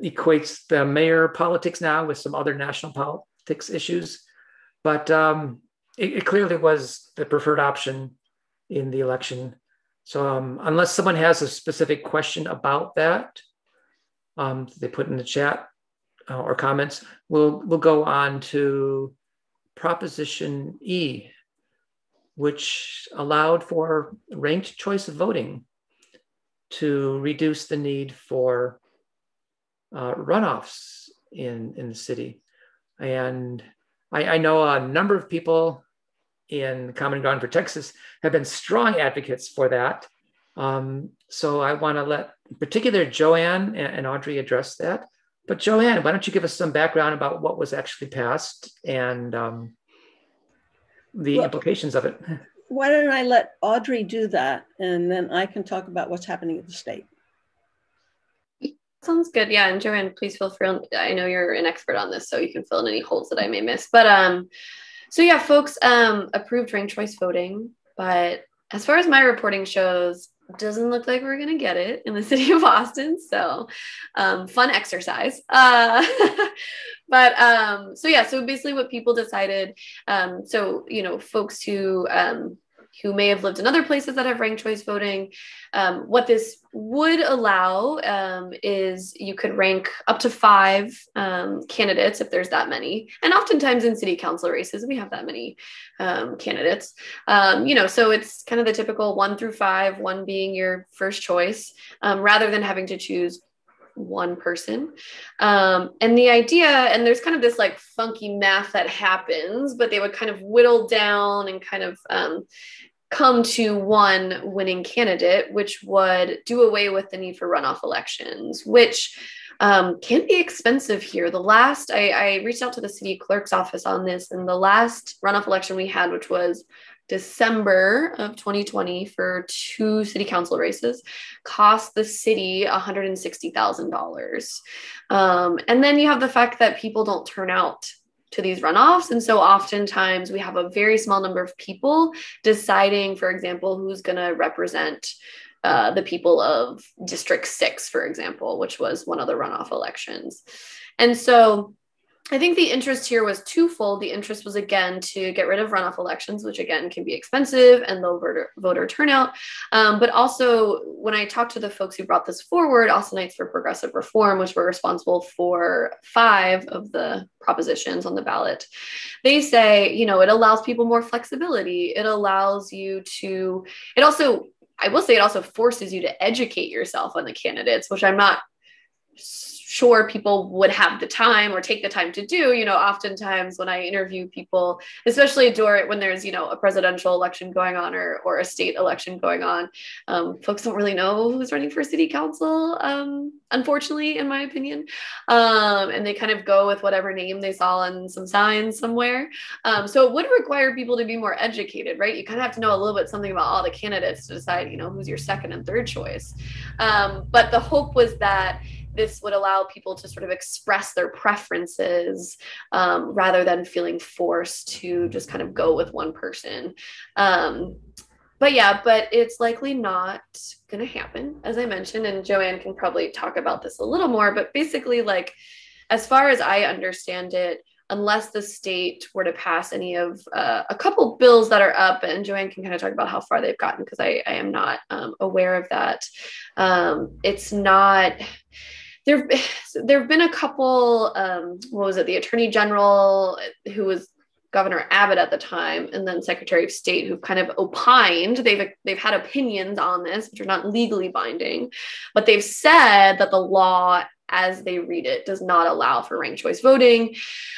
equates the mayor politics now with some other national politics issues. But it clearly was the preferred option in the election. So unless someone has a specific question about that, they put in the chat or comments, we'll go on to Proposition E, which allowed for ranked choice of voting to reduce the need for runoffs in the city. And I know a number of people in Common Ground for Texas have been strong advocates for that. So I want to let, in particular, Joanne and Audrey address that. But Joanne, why don't you give us some background about what was actually passed and the implications of it? Why don't I let Audrey do that, and then I can talk about what's happening at the state. Sounds good. Yeah, and Joanne, please feel free. I know you're an expert on this, so you can fill in any holes that I may miss. But so yeah, folks approved ranked choice voting, but as far as my reporting shows, doesn't look like we're gonna get it in the city of Austin. So fun exercise. But so yeah, so basically what people decided, so folks who may have lived in other places that have ranked choice voting, what this would allow is you could rank up to 5 candidates if there's that many. And oftentimes in city council races, we have that many candidates. So it's kind of the typical 1 through 5, 1 being your first choice, rather than having to choose one person. And the idea, and there's kind of this like funky math that happens, but they would kind of whittle down and kind of come to one winning candidate, which would do away with the need for runoff elections, which can be expensive here. The last, I reached out to the city clerk's office on this, and the last runoff election we had, which was December of 2020 for 2 city council races, cost the city $160,000. And then you have the fact that people don't turn out to these runoffs. And so oftentimes we have a very small number of people deciding, for example, who's going to represent the people of District 6, for example, which was one of the runoff elections. And so I think the interest here was twofold. The interest was, again, to get rid of runoff elections, which, again, can be expensive and low voter turnout. But also, when I talked to the folks who brought this forward, Austinites for Progressive Reform, which were responsible for 5 of the propositions on the ballot, they say, it allows people more flexibility. It allows you to, I will say it also forces you to educate yourself on the candidates, which I'm not sure people would have the time or take the time to do. Oftentimes when I interview people, especially when there's, a presidential election going on or a state election going on, folks don't really know who's running for city council, unfortunately, in my opinion. And they kind of go with whatever name they saw on some signs somewhere. So it would require people to be more educated, right? You kind of have to know a little bit something about all the candidates to decide, who's your second and third choice. But the hope was that this would allow people to sort of express their preferences rather than feeling forced to just kind of go with one person. But it's likely not going to happen, as I mentioned, and Joanne can probably talk about this a little more, but basically, as far as I understand it, unless the state were to pass any of a couple bills that are up, and Joanne can kind of talk about how far they've gotten, because I am not aware of that. It's not... There have been a couple, the Attorney General, who was Governor Abbott at the time, and then Secretary of State, who've kind of opined. They've had opinions on this, which are not legally binding, but they've said that the law, as they read it, does not allow for ranked choice voting.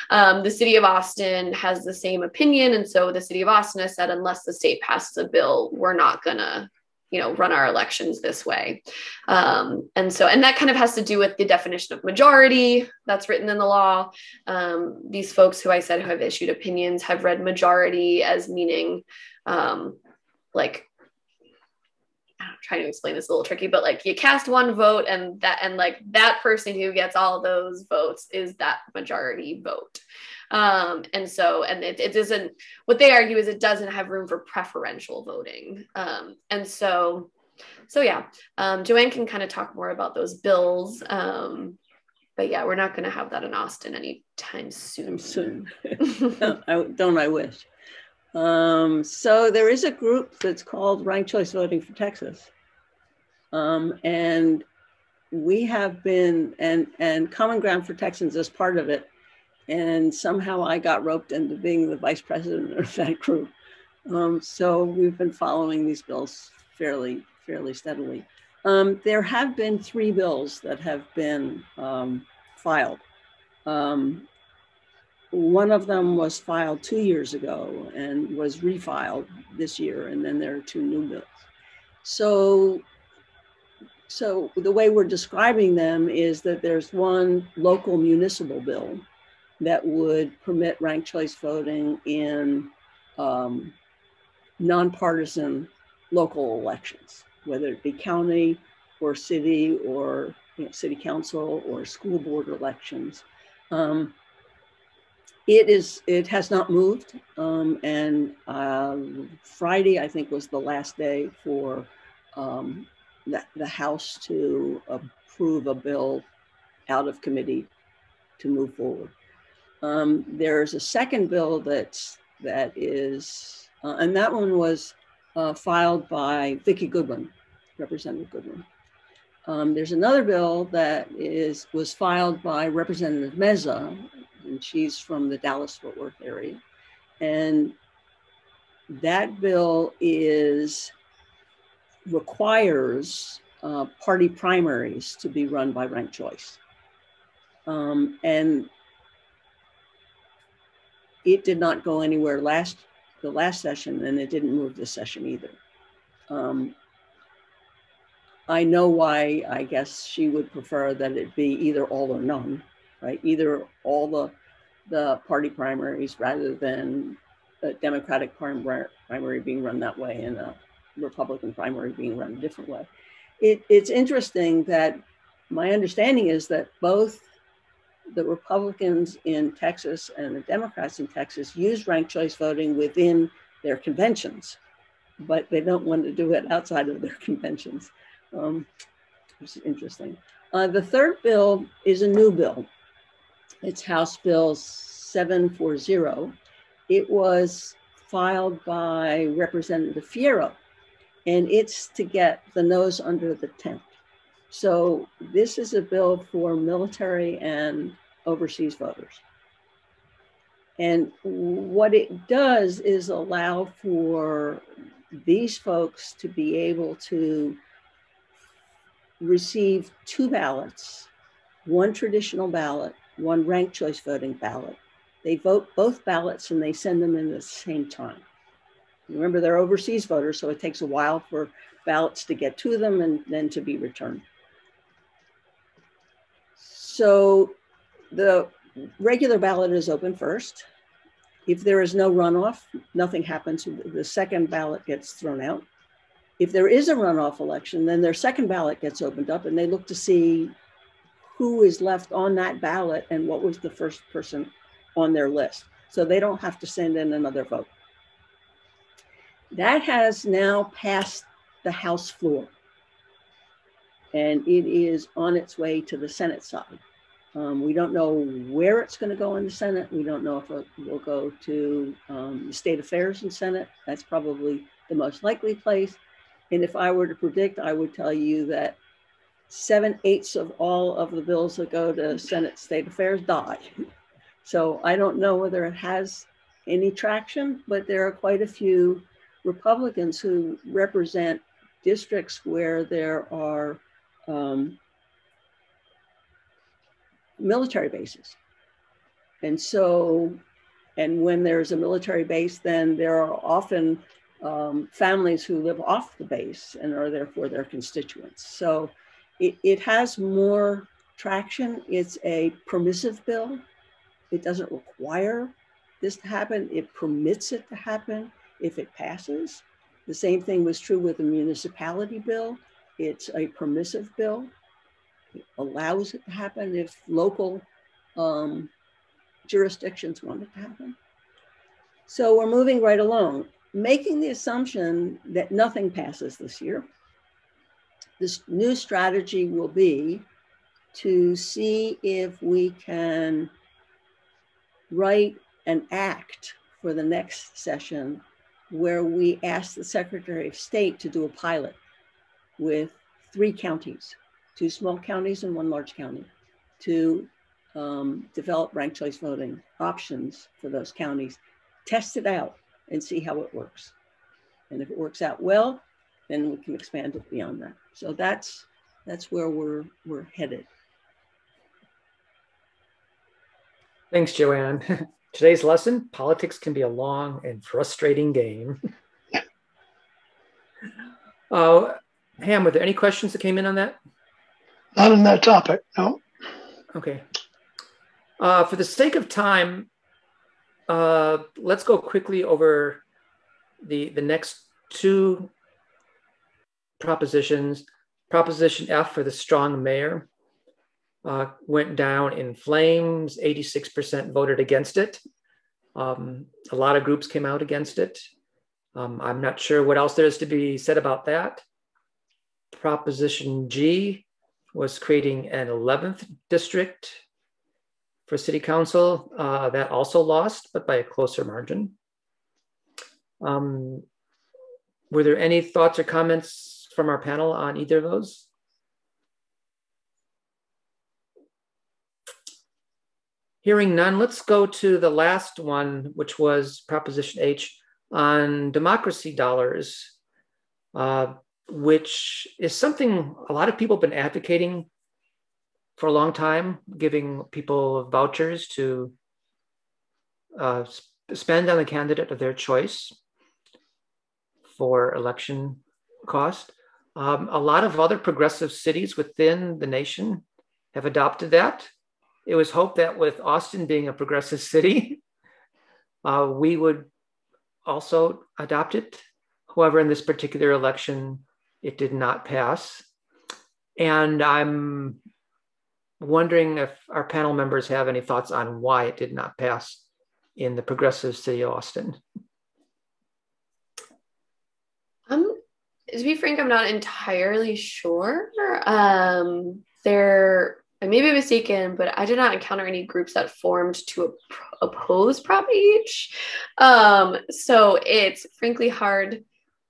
The city of Austin has the same opinion, and so the city of Austin has said, unless the state passes a bill, we're not gonna run our elections this way. And that kind of has to do with the definition of majority that's written in the law. These folks who I said who have issued opinions have read majority as meaning like, I'm trying to explain this a little tricky, but like you cast one vote and that person who gets all those votes is that majority vote. And it doesn't, what they argue is it doesn't have room for preferential voting. Joanne can kind of talk more about those bills. But yeah, we're not going to have that in Austin anytime soon. I wish. So there is a group that's called Ranked Choice Voting for Texas. And we have been, and Common Ground for Texans is part of it. And somehow I got roped into being the vice president of that group. So we've been following these bills fairly steadily. There have been 3 bills that have been filed. One of them was filed 2 years ago and was refiled this year, and then there are 2 new bills. So the way we're describing them is that there's one local municipal bill that would permit ranked choice voting in nonpartisan local elections, whether it be county or city or city council or school board elections. It has not moved, and Friday I think was the last day for the House to approve a bill out of committee to move forward. There's a second bill that is, and that one was filed by Vicki Goodwin, Representative Goodwin. There's another bill that was filed by Representative Meza, and she's from the Dallas-Fort Worth area. And that bill requires party primaries to be run by ranked choice. And it did not go anywhere the last session, and it didn't move this session either. I know why. I guess she would prefer that it be either all or none, right? Either all the party primaries rather than a Democratic primary being run that way and a Republican primary being run a different way. It's interesting that my understanding is that both the Republicans in Texas and the Democrats in Texas use ranked choice voting within their conventions, but they don't want to do it outside of their conventions, which is interesting. The third bill is a new bill. It's House Bill 740. It was filed by Representative Fierro, and it's to get the nose under the tent. So this is a bill for military and overseas voters. And what it does is allow for these folks to be able to receive 2 ballots, one traditional ballot, one ranked choice voting ballot. They vote both ballots and they send them in at the same time. Remember, they're overseas voters, so it takes a while for ballots to get to them and then to be returned. So the regular ballot is open first. If there is no runoff, nothing happens. The second ballot gets thrown out. If there is a runoff election, then their second ballot gets opened up and they look to see who is left on that ballot and what was the first person on their list. So they don't have to send in another vote. That has now passed the House floor, and it is on its way to the Senate side. We don't know where it's going to go in the Senate. We don't know if it will go to the State Affairs and Senate. That's probably the most likely place. And if I were to predict, I would tell you that 7/8 of all of the bills that go to Senate State Affairs die. So I don't know whether it has any traction, but there are quite a few Republicans who represent districts where there are military bases. And so, and when there's a military base, then there are often families who live off the base and are therefore their constituents. So it has more traction. It's a permissive bill. It doesn't require this to happen. It permits it to happen if it passes. The same thing was true with the municipality bill. It's a permissive bill. It allows it to happen if local jurisdictions want it to happen. So we're moving right along, making the assumption that nothing passes this year. This new strategy will be to see if we can write an act for the next session where we ask the Secretary of State to do a pilot with 3 counties, 2 small counties and 1 large county, to develop ranked choice voting options for those counties, test it out and see how it works. And if it works out well, then we can expand it beyond that. So that's where we're headed. Thanks, Joanne. Today's lesson, politics can be a long and frustrating game. Ham, were there any questions that came in on that? Not on that topic, no. Okay. For the sake of time, let's go quickly over the next 2 propositions. Proposition F for the strong mayor went down in flames. 86% voted against it. A lot of groups came out against it. I'm not sure what else there is to be said about that. Proposition G was creating an 11th district for city council. That also lost, but by a closer margin. Were there any thoughts or comments from our panel on either of those? Hearing none, let's go to the last one, which was Proposition H on democracy dollars, which is something a lot of people have been advocating for a long time, giving people vouchers to spend on the candidate of their choice for election cost. A lot of other progressive cities within the nation have adopted that. It was hoped that with Austin being a progressive city, we would also adopt it. However, in this particular election, it did not pass. And I'm wondering if our panel members have any thoughts on why it did not pass in the progressive city of Austin. To be frank, I'm not entirely sure. I may be mistaken, but I did not encounter any groups that formed to oppose Prop H. So it's frankly hard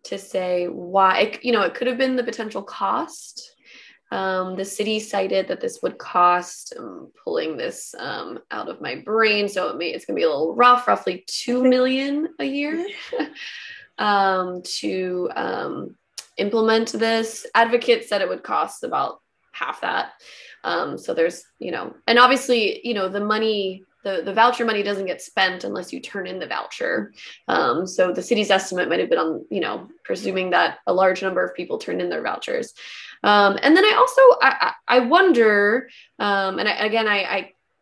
to say why. It could have been the potential cost. The city cited that this would cost, pulling this out of my brain, so it's going to be a little rough, roughly $2 million a year to implement this. Advocates said it would cost about half that. So there's, and obviously, the money, the voucher money doesn't get spent unless you turn in the voucher. So the city's estimate might have been on, presuming that a large number of people turned in their vouchers. And then I wonder, and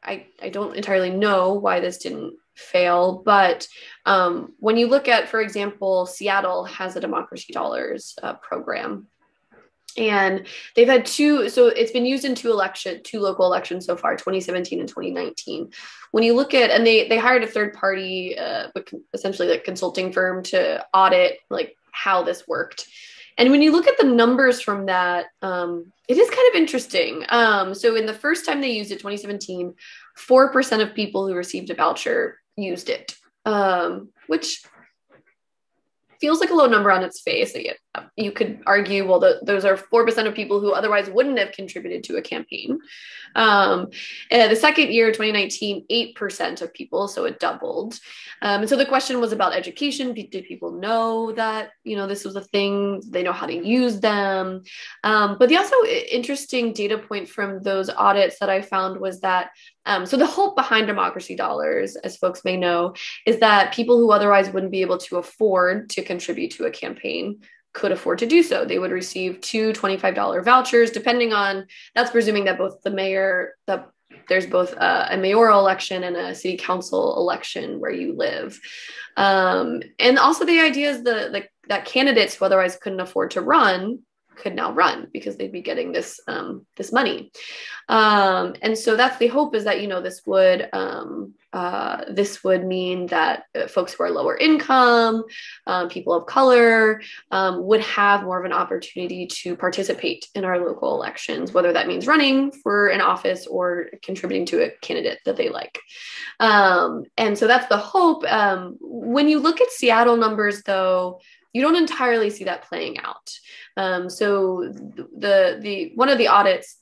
I don't entirely know why this didn't fail, but when you look at, for example, Seattle has a Democracy Dollars program. And they've had 2, so it's been used in 2 local elections so far, 2017 and 2019. When you look at, and they hired a third party, essentially like consulting firm to audit like how this worked. And when you look at the numbers from that, it is kind of interesting. So in the first time they used it, 2017, 4% of people who received a voucher used it, which feels like a low number on its face. They get you could argue, well, those are 4% of people who otherwise wouldn't have contributed to a campaign. The second year, 2019, 8% of people, so it doubled. And so the question was about education. Did people know that, this was a thing? They know how to use them. But the also interesting data point from those audits that I found was that, so the hope behind democracy dollars, as folks may know, is that people who otherwise wouldn't be able to afford to contribute to a campaign could afford to do so. They would receive two $25 vouchers, depending on, that's presuming that both the mayor, there's both a mayoral election and a city council election where you live. And also the idea is that candidates who otherwise couldn't afford to run could now run because they'd be getting this money. And so that's the hope, is that, this would mean that folks who are lower income, people of color, would have more of an opportunity to participate in our local elections, whether that means running for an office or contributing to a candidate that they like. And so that's the hope. When you look at Seattle numbers, though, you don't entirely see that playing out. So one of the audits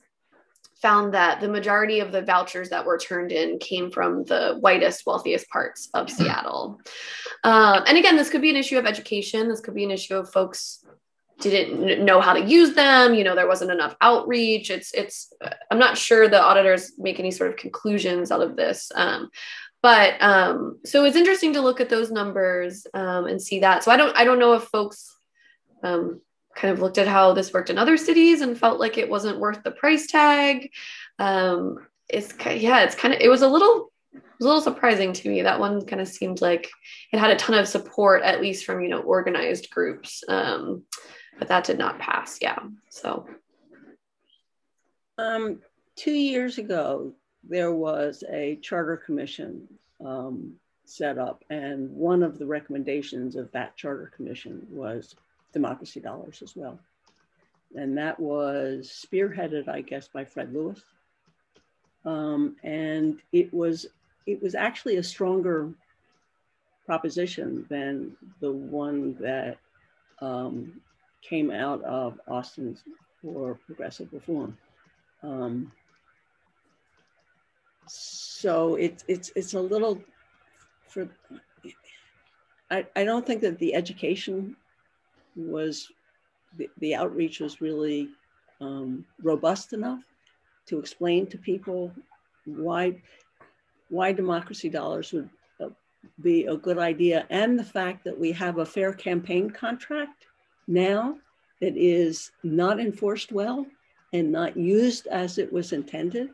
found that the majority of the vouchers that were turned in came from the whitest, wealthiest parts of Seattle. And again, this could be an issue of education. This could be an issue of folks didn't know how to use them. There wasn't enough outreach. I'm not sure the auditors make any sort of conclusions out of this. But so it's interesting to look at those numbers and see that. So I don't know if folks kind of looked at how this worked in other cities and felt like it wasn't worth the price tag. It was a little surprising to me. That one kind of seemed like it had a ton of support, at least from organized groups, but that did not pass. Yeah. So 2 years ago, there was a charter commission set up, and one of the recommendations of that charter commission was democracy dollars as well. And that was spearheaded, I guess, by Fred Lewis. And it was actually a stronger proposition than the one that came out of Austin's for Progressive Reform. So it's a little, I don't think that the education the outreach was really robust enough to explain to people why democracy dollars would be a good idea, and the fact that we have a fair campaign contract now that is not enforced well and not used as it was intended.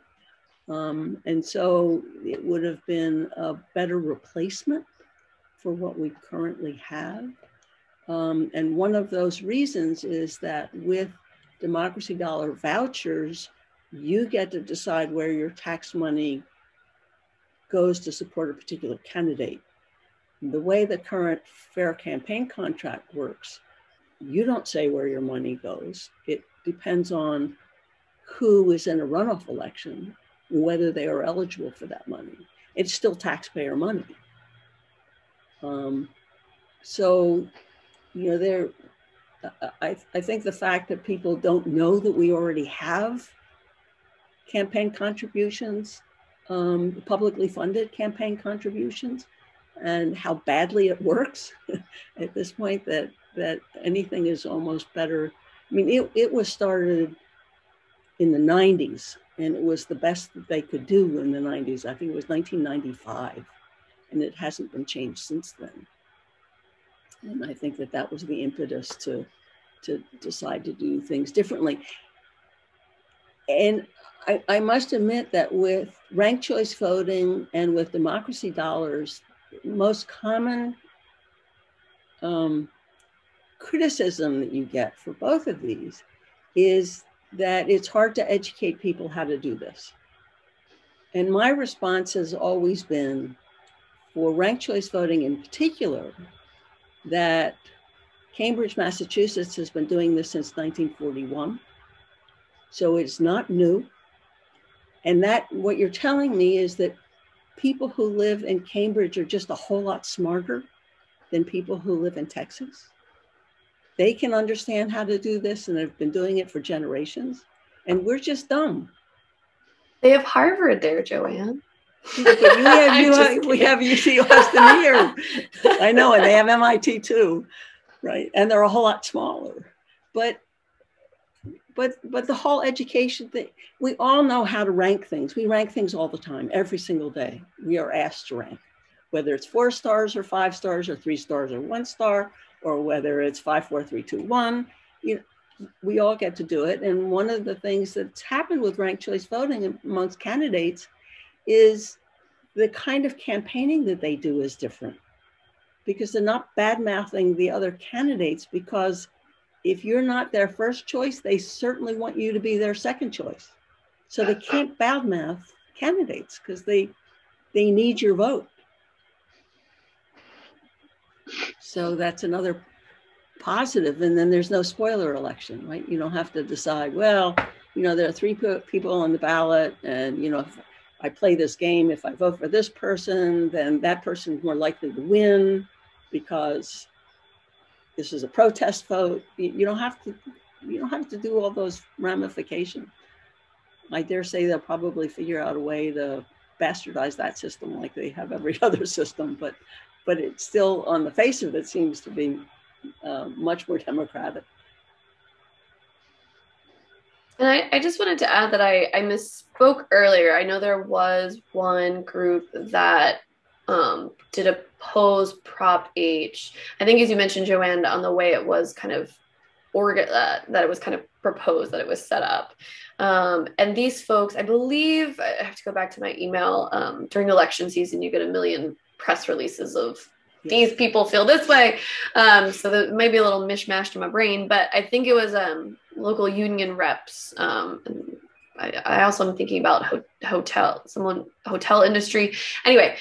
And so it would have been a better replacement for what we currently have. And one of those reasons is that with democracy dollar vouchers, you get to decide where your tax money goes to support a particular candidate. The way the current fair campaign contract works, you don't say where your money goes. It depends on who is in a runoff election, whether they are eligible for that money. It's still taxpayer money. So, I think the fact that people don't know that we already have campaign contributions, publicly funded campaign contributions, and how badly it works at this point, that anything is almost better. I mean, it was started in the 90s, and it was the best that they could do in the 90s. I think it was 1995, and it hasn't been changed since then. And I think that was the impetus to decide to do things differently. And I must admit that with ranked choice voting and with democracy dollars, most common criticism that you get for both of these is that it's hard to educate people how to do this. And my response has always been, for ranked choice voting in particular, that Cambridge, Massachusetts has been doing this since 1941. So it's not new. And that what you're telling me is that people who live in Cambridge are just a whole lot smarter than people who live in Texas. They can understand how to do this, and have been doing it for generations. And we're just dumb. They have Harvard there, Joanne. Yeah, but we have UC Austin here. I know, and they have MIT too, right? And they're a whole lot smaller. But the whole education thing, we all know how to rank things. We rank things all the time, every single day. We are asked to rank, whether it's 4 stars or 5 stars or 3 stars or 1 star, or whether it's 5, 4, 3, 2, 1. We all get to do it. And one of the things that's happened with ranked choice voting amongst candidates is the kind of campaigning that they do is different, because they're not bad-mouthing the other candidates, because if you're not their first choice, they certainly want you to be their second choice. So they can't badmouth candidates because they need your vote. So that's another positive. And then there's no spoiler election, right? You don't have to decide, well, there are 3 people on the ballot, and, if I play this game, if I vote for this person, then that person is more likely to win because this is a protest vote. You don't have to do all those ramifications. I dare say they'll probably figure out a way to bastardize that system like they have every other system, but it still, on the face of it, seems to be much more democratic. And I just wanted to add that I misspoke earlier. I know there was one group that did oppose Prop H. I think, as you mentioned, Joanne, on the way it was kind of that it was kind of proposed, that it was set up. And these folks, I believe, I have to go back to my email, during election season, you get a million press releases of these people feel this way. So that may be a little mishmashed in my brain, but I think it was local union reps. I also am thinking about hotel industry. Anyway,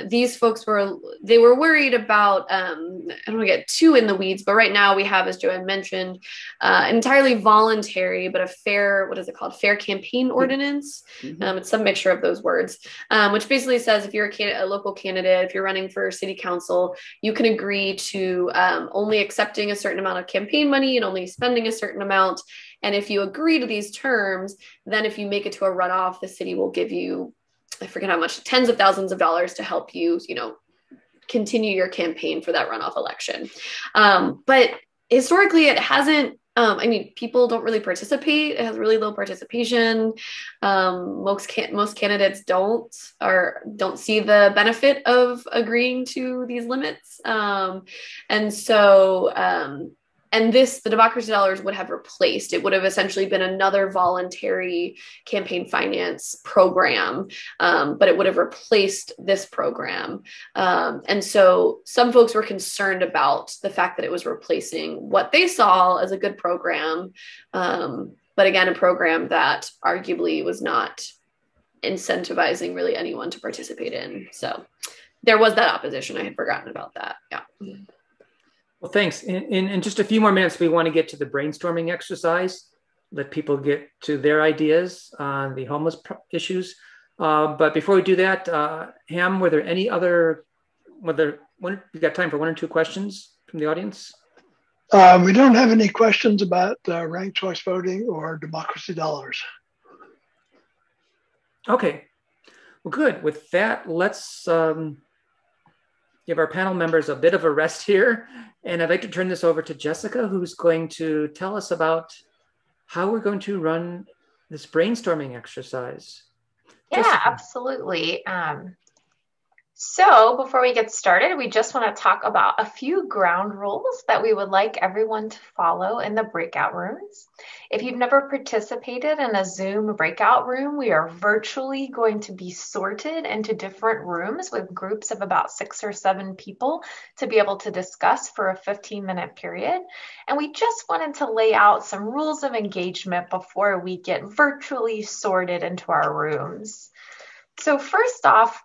these folks were worried about, I don't want to get too in the weeds, but right now we have, as Joanne mentioned, entirely voluntary, but a fair, what is it called? Fair campaign ordinance. Mm-hmm. It's some mixture of those words, which basically says if you're a local candidate, if you're running for city council, you can agree to only accepting a certain amount of campaign money and only spending a certain amount. And if you agree to these terms, then if you make it to a runoff, the city will give you, I forget how much, tens of thousands of dollars to help you, continue your campaign for that runoff election. But historically, it hasn't, people don't really participate. It has really low participation. Most candidates don't see the benefit of agreeing to these limits. And the democracy dollars would have replaced. It would have essentially been another voluntary campaign finance program, but it would have replaced this program. And so some folks were concerned about the fact that it was replacing what they saw as a good program, but again, a program that arguably was not incentivizing really anyone to participate in. So there was that opposition. I had forgotten about that. Yeah. Well, thanks. In just a few more minutes, we want to get to the brainstorming exercise, let people get to their ideas on the homeless issues. But before we do that, Ham, were there any other, we got time for 1 or 2 questions from the audience? We don't have any questions about ranked choice voting or democracy dollars. Okay, well, good. With that, let's give our panel members a bit of a rest here. And I'd like to turn this over to Jessica, who's going to tell us about how we're going to run this brainstorming exercise. Yeah, Jessica. Absolutely. So before we get started, we just want to talk about a few ground rules that we would like everyone to follow in the breakout rooms. If you've never participated in a Zoom breakout room, we are virtually going to be sorted into different rooms with groups of about 6 or 7 people to be able to discuss for a 15-minute period. And we just wanted to lay out some rules of engagement before we get virtually sorted into our rooms. So first off,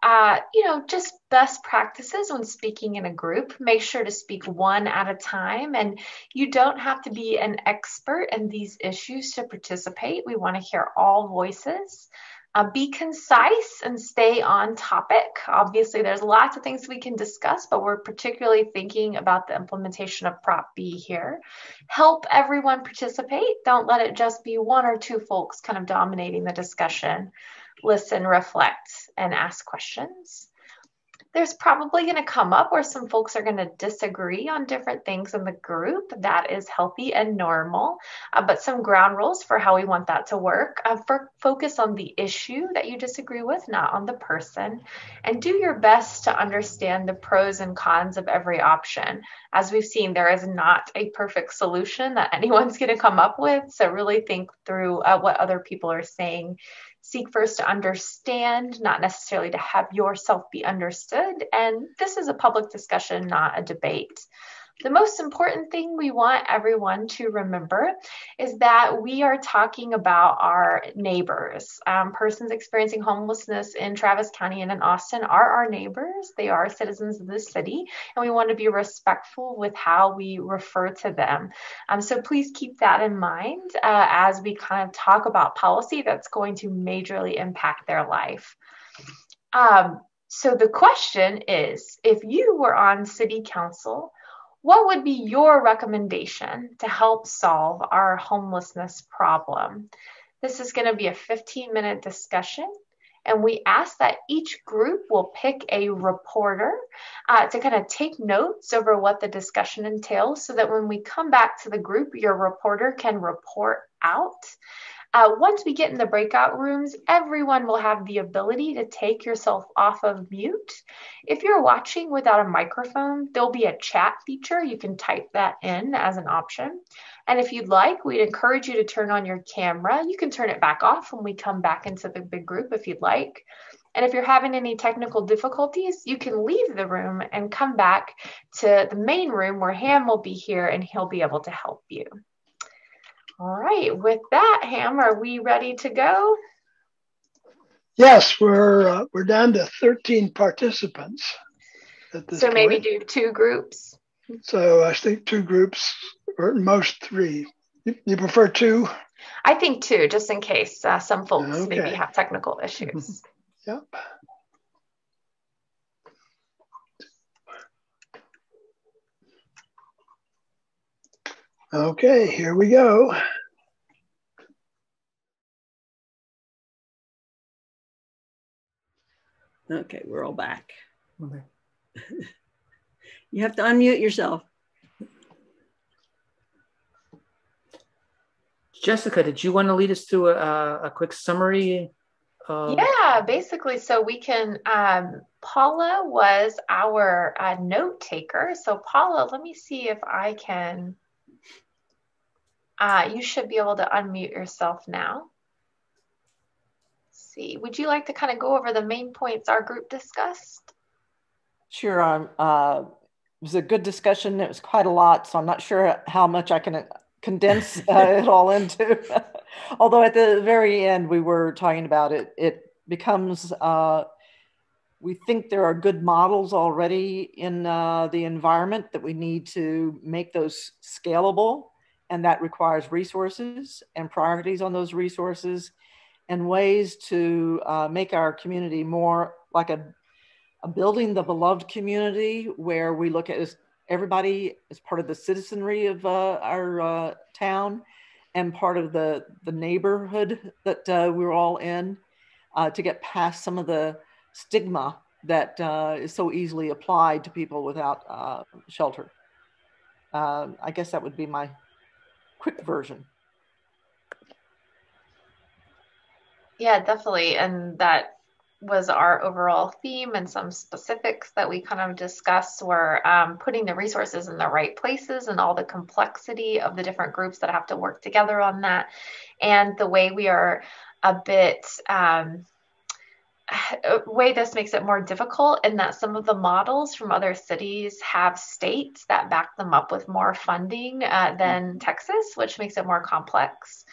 just best practices when speaking in a group. Make sure to speak one at a time, and you don't have to be an expert in these issues to participate. We want to hear all voices. Be concise and stay on topic. Obviously, there's lots of things we can discuss, but we're particularly thinking about the implementation of Prop B here. Help everyone participate. Don't let it just be one or two folks kind of dominating the discussion. Listen, reflect, and ask questions. There's probably going to come up where some folks are going to disagree on different things in the group. That is healthy and normal, but some ground rules for how we want that to work. Focus on the issue that you disagree with, not on the person, and do your best to understand the pros and cons of every option. As we've seen, there is not a perfect solution that anyone's going to come up with, so really think through what other people are saying. Seek first to understand, not necessarily to have yourself be understood. And this is a public discussion, not a debate. The most important thing we want everyone to remember is that we are talking about our neighbors. Persons experiencing homelessness in Travis County and in Austin are our neighbors. They are citizens of the city, and we want to be respectful with how we refer to them. So please keep that in mind as we kind of talk about policy that's going to majorly impact their life. So the question is, if you were on city council, what would be your recommendation to help solve our homelessness problem? This is going to be a 15-minute discussion, and we ask that each group will pick a reporter to kind of take notes over what the discussion entails so that when we come back to the group, your reporter can report out. Once we get in the breakout rooms, everyone will have the ability to take yourself off of mute. If you're watching without a microphone, there'll be a chat feature. You can type that in as an option. And if you'd like, we'd encourage you to turn on your camera. You can turn it back off when we come back into the big group if you'd like. And if you're having any technical difficulties, you can leave the room and come back to the main room where Ham will be here and he'll be able to help you. All right, with that, Ham, are we ready to go? Yes, we're down to 13 participants at this point. Maybe do two groups. So I think two groups, or at most three. You prefer two? I think two, just in case some folks maybe have technical issues. Yep. Okay, here we go. Okay, we're all back. Okay. You have to unmute yourself. Jessica, did you want to lead us through a quick summary? Yeah, basically, so we can, Paula was our note taker. So Paula, let me see if I can, you should be able to unmute yourself now. Let's see, would you like to kind of go over the main points our group discussed? Sure, it was a good discussion. It was quite a lot, so I'm not sure how much I can condense it all into. Although at the very end, we were talking about it. It becomes, we think there are good models already in the environment that we need to make those scalable. And that requires resources and priorities on those resources and ways to make our community more like a building the beloved community where we look at everybody as part of the citizenry of our town and part of the neighborhood that we're all in to get past some of the stigma that is so easily applied to people without shelter. I guess that would be my quick version. Yeah, definitely. And that was our overall theme, and some specifics that we kind of discussed were putting the resources in the right places and all the complexity of the different groups that have to work together on that. And the way we are a bit, way this makes it more difficult in that some of the models from other cities have states that back them up with more funding than Texas, which makes it more complex.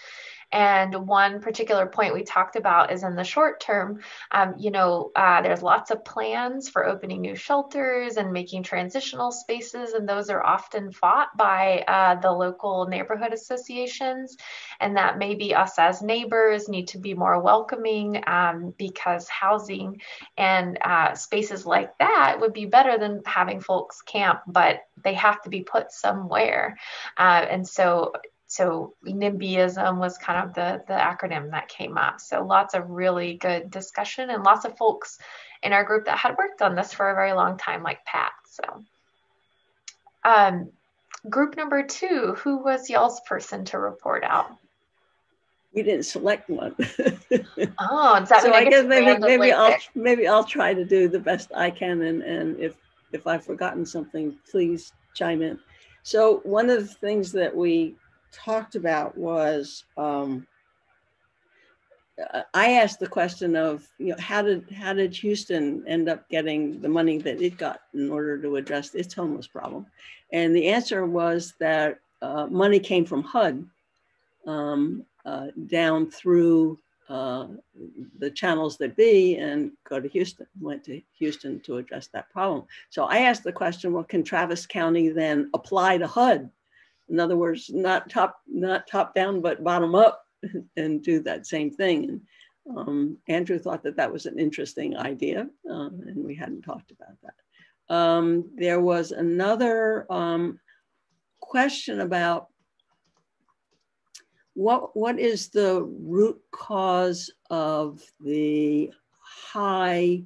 And one particular point we talked about is in the short term, there's lots of plans for opening new shelters and making transitional spaces, and those are often fought by the local neighborhood associations. And that maybe us as neighbors need to be more welcoming, because housing and spaces like that would be better than having folks camp, but they have to be put somewhere. And so NIMBYism was kind of the acronym that came up. So lots of really good discussion and lots of folks in our group that had worked on this for a very long time, like Pat. So group number 2, who was y'all's person to report out? We didn't select one. Oh, does that so mean I guess maybe I'll try to do the best I can, and if I've forgotten something, please chime in. So one of the things that we talked about was I asked the question of, how did Houston end up getting the money that it got in order to address its homeless problem, and the answer was that money came from HUD down through the channels that be and went to Houston to address that problem. So I asked the question, well, can Travis County then apply to HUD? In other words, not top down, but bottom up, and do that same thing. And Andrew thought that was an interesting idea, and we hadn't talked about that. There was another question about what is the root cause of the high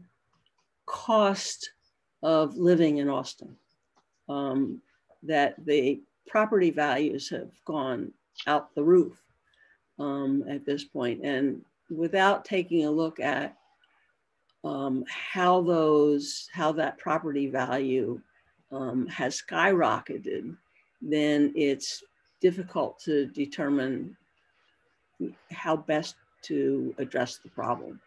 cost of living in Austin? That the property values have gone out the roof at this point. And without taking a look at how that property value has skyrocketed, then it's difficult to determine how best to address the problem.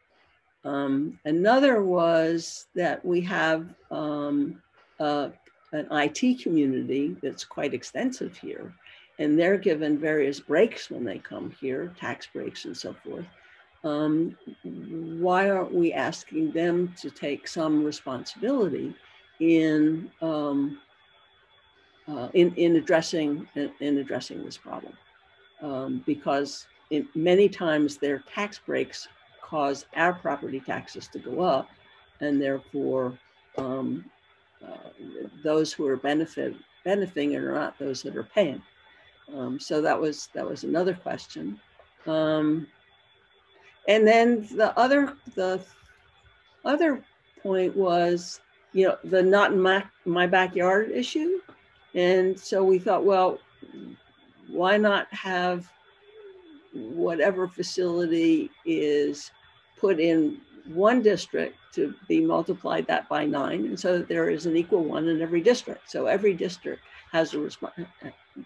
Another was that we have an IT community that's quite extensive here, and they're given various breaks when they come here, tax breaks and so forth. Why aren't we asking them to take some responsibility in addressing this problem? Because many times their tax breaks cause our property taxes to go up, and therefore those who are benefiting are not those that are paying. So that was another question. And then the other point was, the not in my backyard issue. And so we thought, well, why not have whatever facility is put in one district to be multiplied that by 9, and so that there is an equal one in every district. So every district has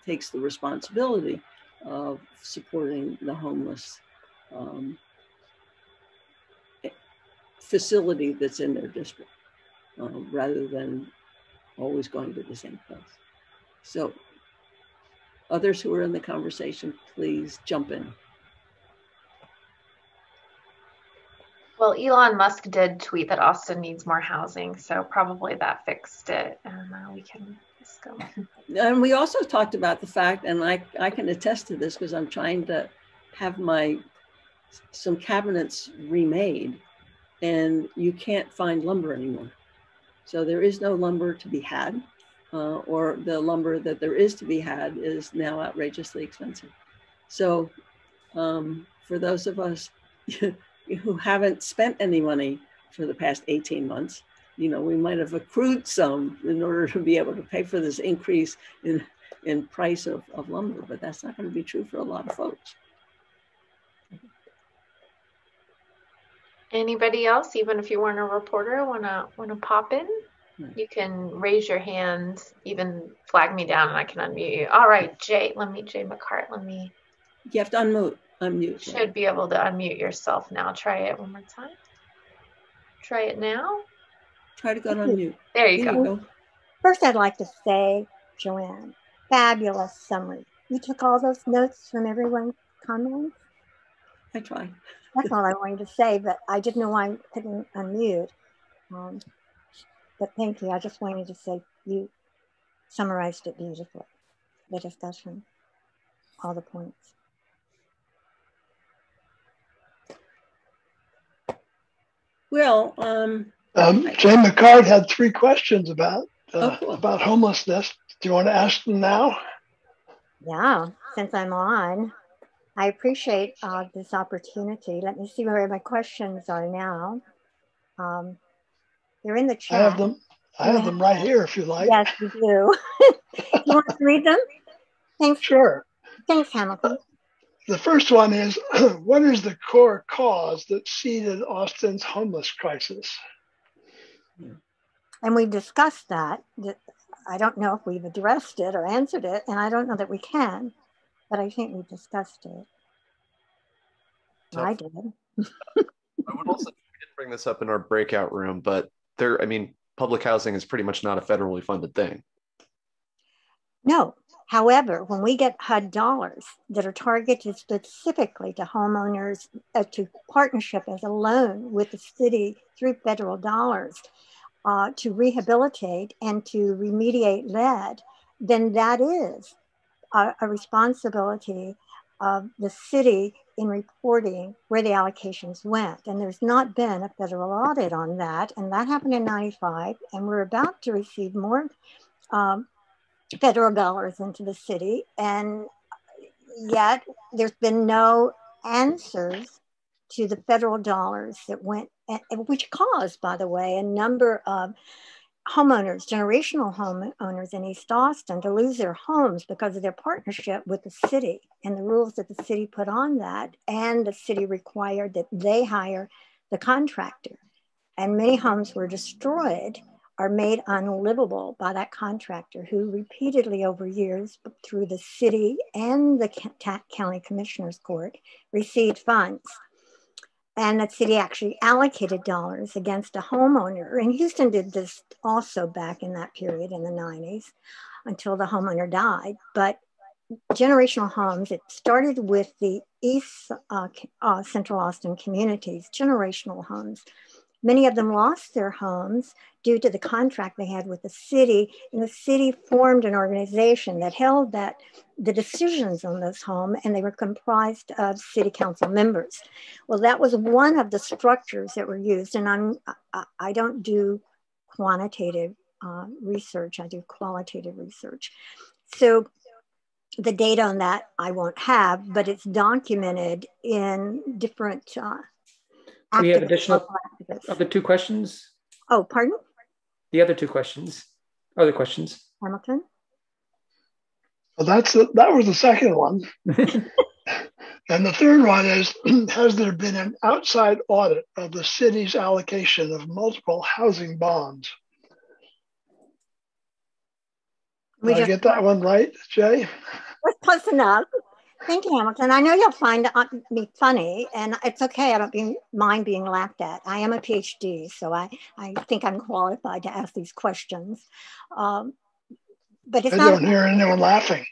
takes the responsibility of supporting the homeless facility that's in their district, rather than always going to the same place. So others who are in the conversation, please jump in. Well, Elon Musk did tweet that Austin needs more housing, so probably that fixed it, and we can just go. And we also talked about the fact, and I can attest to this because I'm trying to have some cabinets remade, and you can't find lumber anymore. So there is no lumber to be had, or the lumber that there is to be had is now outrageously expensive. So for those of us who haven't spent any money for the past 18 months, we might have accrued some in order to be able to pay for this increase in price of lumber, but that's not going to be true for a lot of folks. Anybody else, even if you weren't a reporter, wanna pop in? You can raise your hand, even flag me down, and I can unmute you. All right, Jay McCart, You have to unmute. You should be able to unmute yourself now. Try it one more time. Try it now. Try to go to unmute. There you go. First, I'd like to say, Joanne, fabulous summary. You took all those notes from everyone's comments. I try. That's all I wanted to say, but I didn't know why I couldn't unmute. But thank you. I just wanted to say you summarized it beautifully, the discussion, all the points. Well, Jane McCard had 3 questions about cool. about homelessness. Do you want to ask them now? Yeah, since I'm on, I appreciate this opportunity. Let me see where my questions are now. They're in the chat. I have them. I have them right here if you like. Yes, you do. You want to read them? Thanks. Sure. Thanks, Hamilton. The first one is, what is the core cause that seeded Austin's homeless crisis? And we've discussed that. I don't know if we've addressed it or answered it, and I don't know that we can, but I think we've discussed it. So, I did. I would also bring this up in our breakout room, but public housing is pretty much not a federally funded thing. No. However, when we get HUD dollars that are targeted specifically to homeowners, to partnership as a loan with the city through federal dollars to rehabilitate and to remediate lead, then that is a responsibility of the city in reporting where the allocations went. And there's not been a federal audit on that. And that happened in '95. And we're about to receive more federal dollars into the city. And yet there's been no answers to the federal dollars that went, which caused, by the way, a number of homeowners, generational homeowners in East Austin to lose their homes because of their partnership with the city and the rules that the city put on that. And the city required that they hire the contractor. And many homes were destroyed or made unlivable by that contractor who repeatedly over years through the city and the county commissioner's court received funds. And the city actually allocated dollars against a homeowner. And Houston did this also back in that period in the 90s until the homeowner died. But generational homes, it started with the East Central Austin communities, generational homes. Many of them lost their homes due to the contract they had with the city, and the city formed an organization that held the decisions on those homes, and they were comprised of city council members. Well, that was one of the structures that were used, and I don't do quantitative research, I do qualitative research. So the data on that I won't have, but it's documented in different we have additional of the 2 questions. Oh, pardon? The other 2 questions. Other questions. Hamilton? Well, that was the second one. And the third one is, has there been an outside audit of the city's allocation of multiple housing bonds? Did I get that one right, Jay? That's close enough. Thank you, Hamilton. I know you'll find me funny, and it's okay. I don't mind being laughed at. I am a PhD, so I think I'm qualified to ask these questions. But it's I not. don't hear anyone laughing.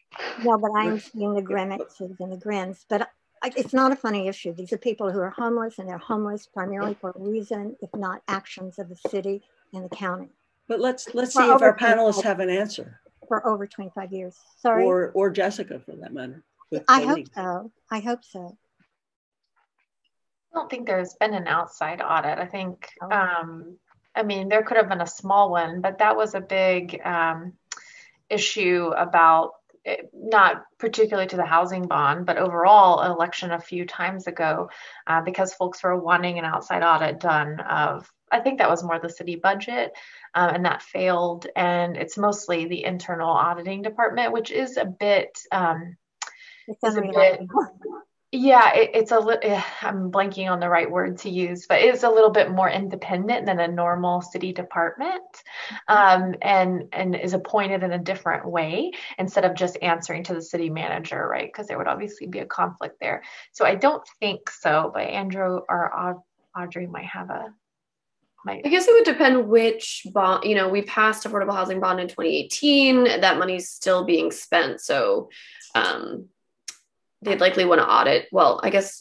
No, but I'm seeing the grimaces and the grins. But it's not a funny issue. These are people who are homeless, and they're homeless primarily for a reason, if not actions of the city and the county. But let's see if our panelists have an answer. For over 25 years. Sorry. Or Jessica, for that matter. I hope so. I hope so. I don't think there's been an outside audit. I think, I mean, there could have been a small one, but that was a big issue about not particularly to the housing bond, but overall an election a few times ago because folks were wanting an outside audit done of, I think that was more the city budget and that failed. And it's mostly the internal auditing department, which is a bit, yeah, it's a little, I'm blanking on the right word to use, but it's a little bit more independent than a normal city department and is appointed in a different way instead of just answering to the city manager, right? Because there would obviously be a conflict there. So I don't think so, but Andrew or Audrey might have I guess it would depend which bond, we passed affordable housing bond in 2018, that money's still being spent. So they'd likely want to audit. Well, I guess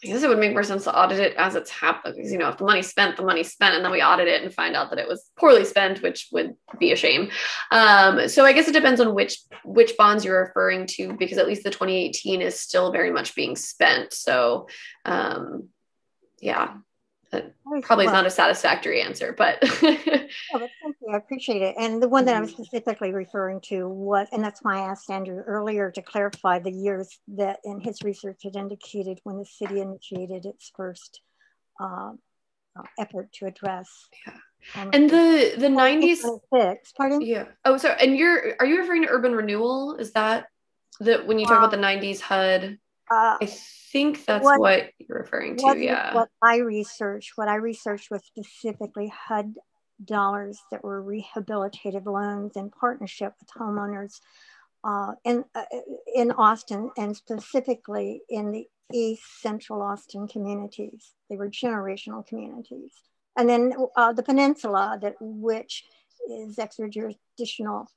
I guess it would make more sense to audit it as it's happened, because, you know, if the money's spent, and then we audit it and find out that it was poorly spent, which would be a shame. So I guess it depends on which bonds you're referring to, because at least the 2018 is still very much being spent. So yeah, that probably is not a satisfactory answer, but. Oh, but thank you. I appreciate it. And the one that I was specifically referring to was, and that's why I asked Andrew earlier to clarify the years that in his research had indicated when the city initiated its first effort to address. And the 90s. Pardon? Yeah. Oh, sorry. And are you referring to urban renewal? Is that when you talk about the 90s HUD? I think that's what you're referring to. Yeah. What I researched was specifically HUD dollars that were rehabilitative loans in partnership with homeowners in Austin, and specifically in the East Central Austin communities. They were generational communities. And then the peninsula, which is extra-jurisdictional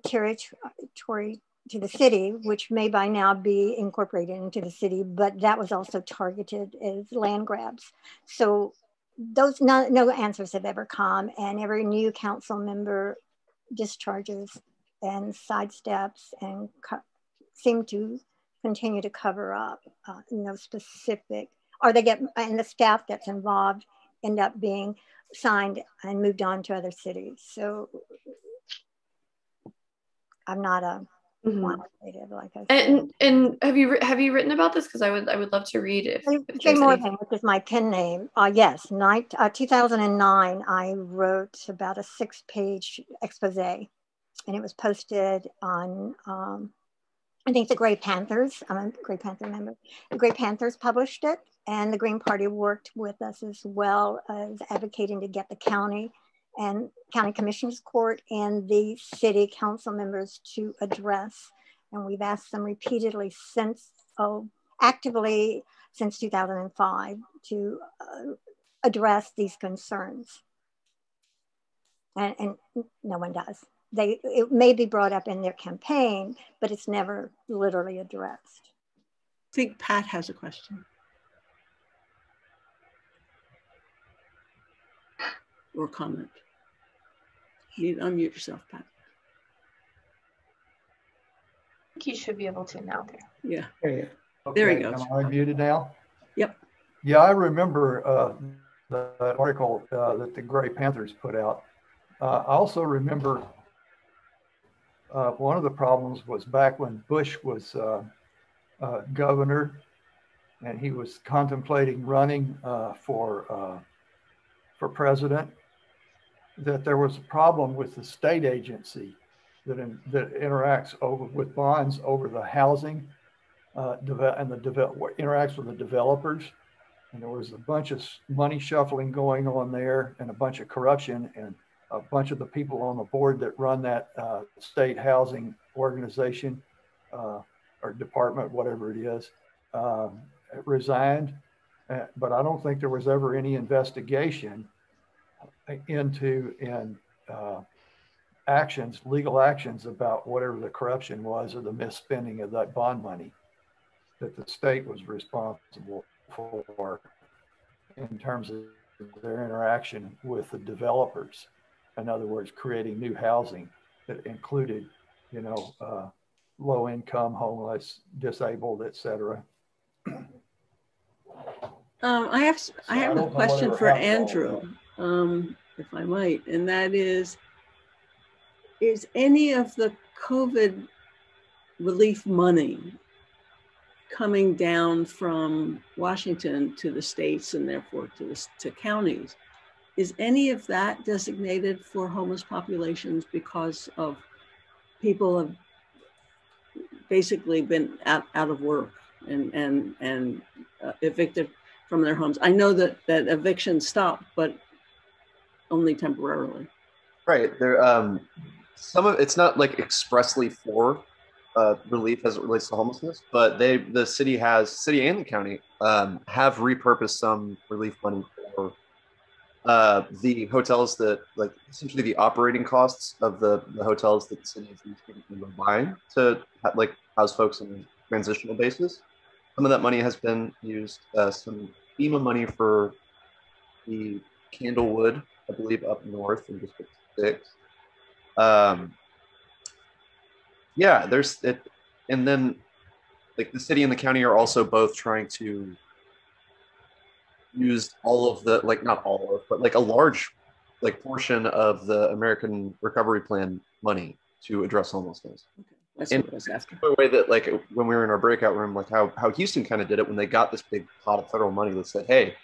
territory to the city, which may by now be incorporated into the city, but that was also targeted as land grabs. So those no answers have ever come, and every new council member discharges and sidesteps and seem to continue to cover up specific, or they get, and the staff that's involved end up being signed and moved on to other cities. So I'm not a quantitative, like I said. And have you written about this? Because I would love to read if Jay Morgan, which is my pen name. Yes, 2009, I wrote about a 6-page expose, and it was posted on, I think the Gray Panthers. I'm a Gray Panther member. The Gray Panthers published it, and the Green Party worked with us as well as advocating to get the county and county commissioners court and the city council members to address. And we've asked them repeatedly actively since 2005 to address these concerns. And no one does. It may be brought up in their campaign, but it's never literally addressed. I think Pat has a question. Or comment. You need to unmute yourself, Pat. I think you should be able to now. Yeah. Okay. There he goes. Am I muted now? Yep. Yeah, I remember the article that the Gray Panthers put out. I also remember one of the problems was back when Bush was governor, and he was contemplating running for president, that there was a problem with the state agency that interacts with bonds over the housing interacts with the developers. And there was a bunch of money shuffling going on there, and a bunch of corruption, and a bunch of the people on the board that run that state housing organization or department, whatever it is, resigned. But I don't think there was ever any investigation into legal actions about whatever the corruption was or the misspending of that bond money that the state was responsible for in terms of their interaction with the developers. In other words, creating new housing that included, low income, homeless, disabled, etc. I have a question for Andrew, if I might, and that is any of the COVID relief money coming down from Washington to the states and therefore to counties, is any of that designated for homeless populations because of people have basically been out of work and evicted from their homes? I know that evictions stopped, but only temporarily. Right. There, some of it's not like expressly for relief as it relates to homelessness, but the city and the county have repurposed some relief money for the hotels that, like, essentially the operating costs of the hotels that the city is buying to house folks on a transitional basis. Some of that money has been used. Some FEMA money for the Candlewood, I believe, up north in District 6. Yeah, there's it, and then like the city and the county are also both trying to use all of the, like not all of, but like a large like portion of the American Recovery Plan money to address homelessness. Okay. That's And what I was asking. the way that like when we were in our breakout room, like how Houston kind of did it when they got this big pot of federal money that said, hey,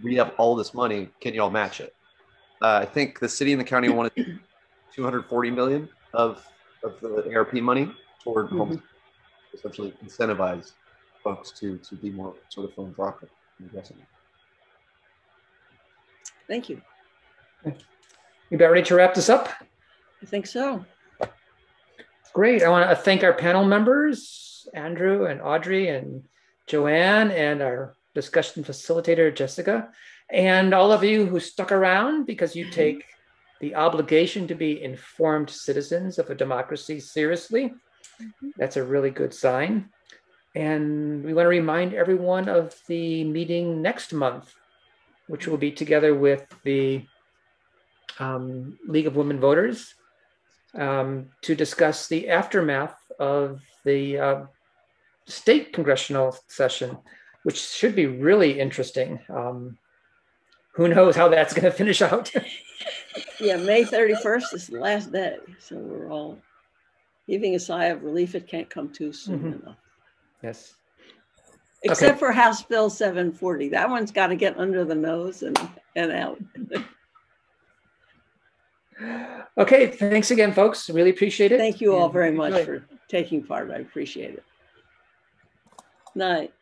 we have all this money, can y'all match it? I think the city and the county wanted 240 million of the ARP money toward homeless, essentially incentivize folks to be more sort of philanthropic and aggressive. Thank you. You about ready to wrap this up? I think so. Great. I want to thank our panel members, Andrew and Audrey and Joanne, and our discussion facilitator, Jessica, and all of you who stuck around because you take the obligation to be informed citizens of a democracy seriously. That's a really good sign. And we want to remind everyone of the meeting next month, which will be together with the League of Women Voters to discuss the aftermath of the state congressional session, which should be really interesting. Who knows how that's going to finish out? Yeah, May 31st is the last day. So we're all heaving a sigh of relief. It can't come too soon enough. Yes. Except for House Bill 740. That one's got to get under the nose and out. Okay, thanks again, folks. Really appreciate it. Thank you all very much for taking part. I appreciate it. Night.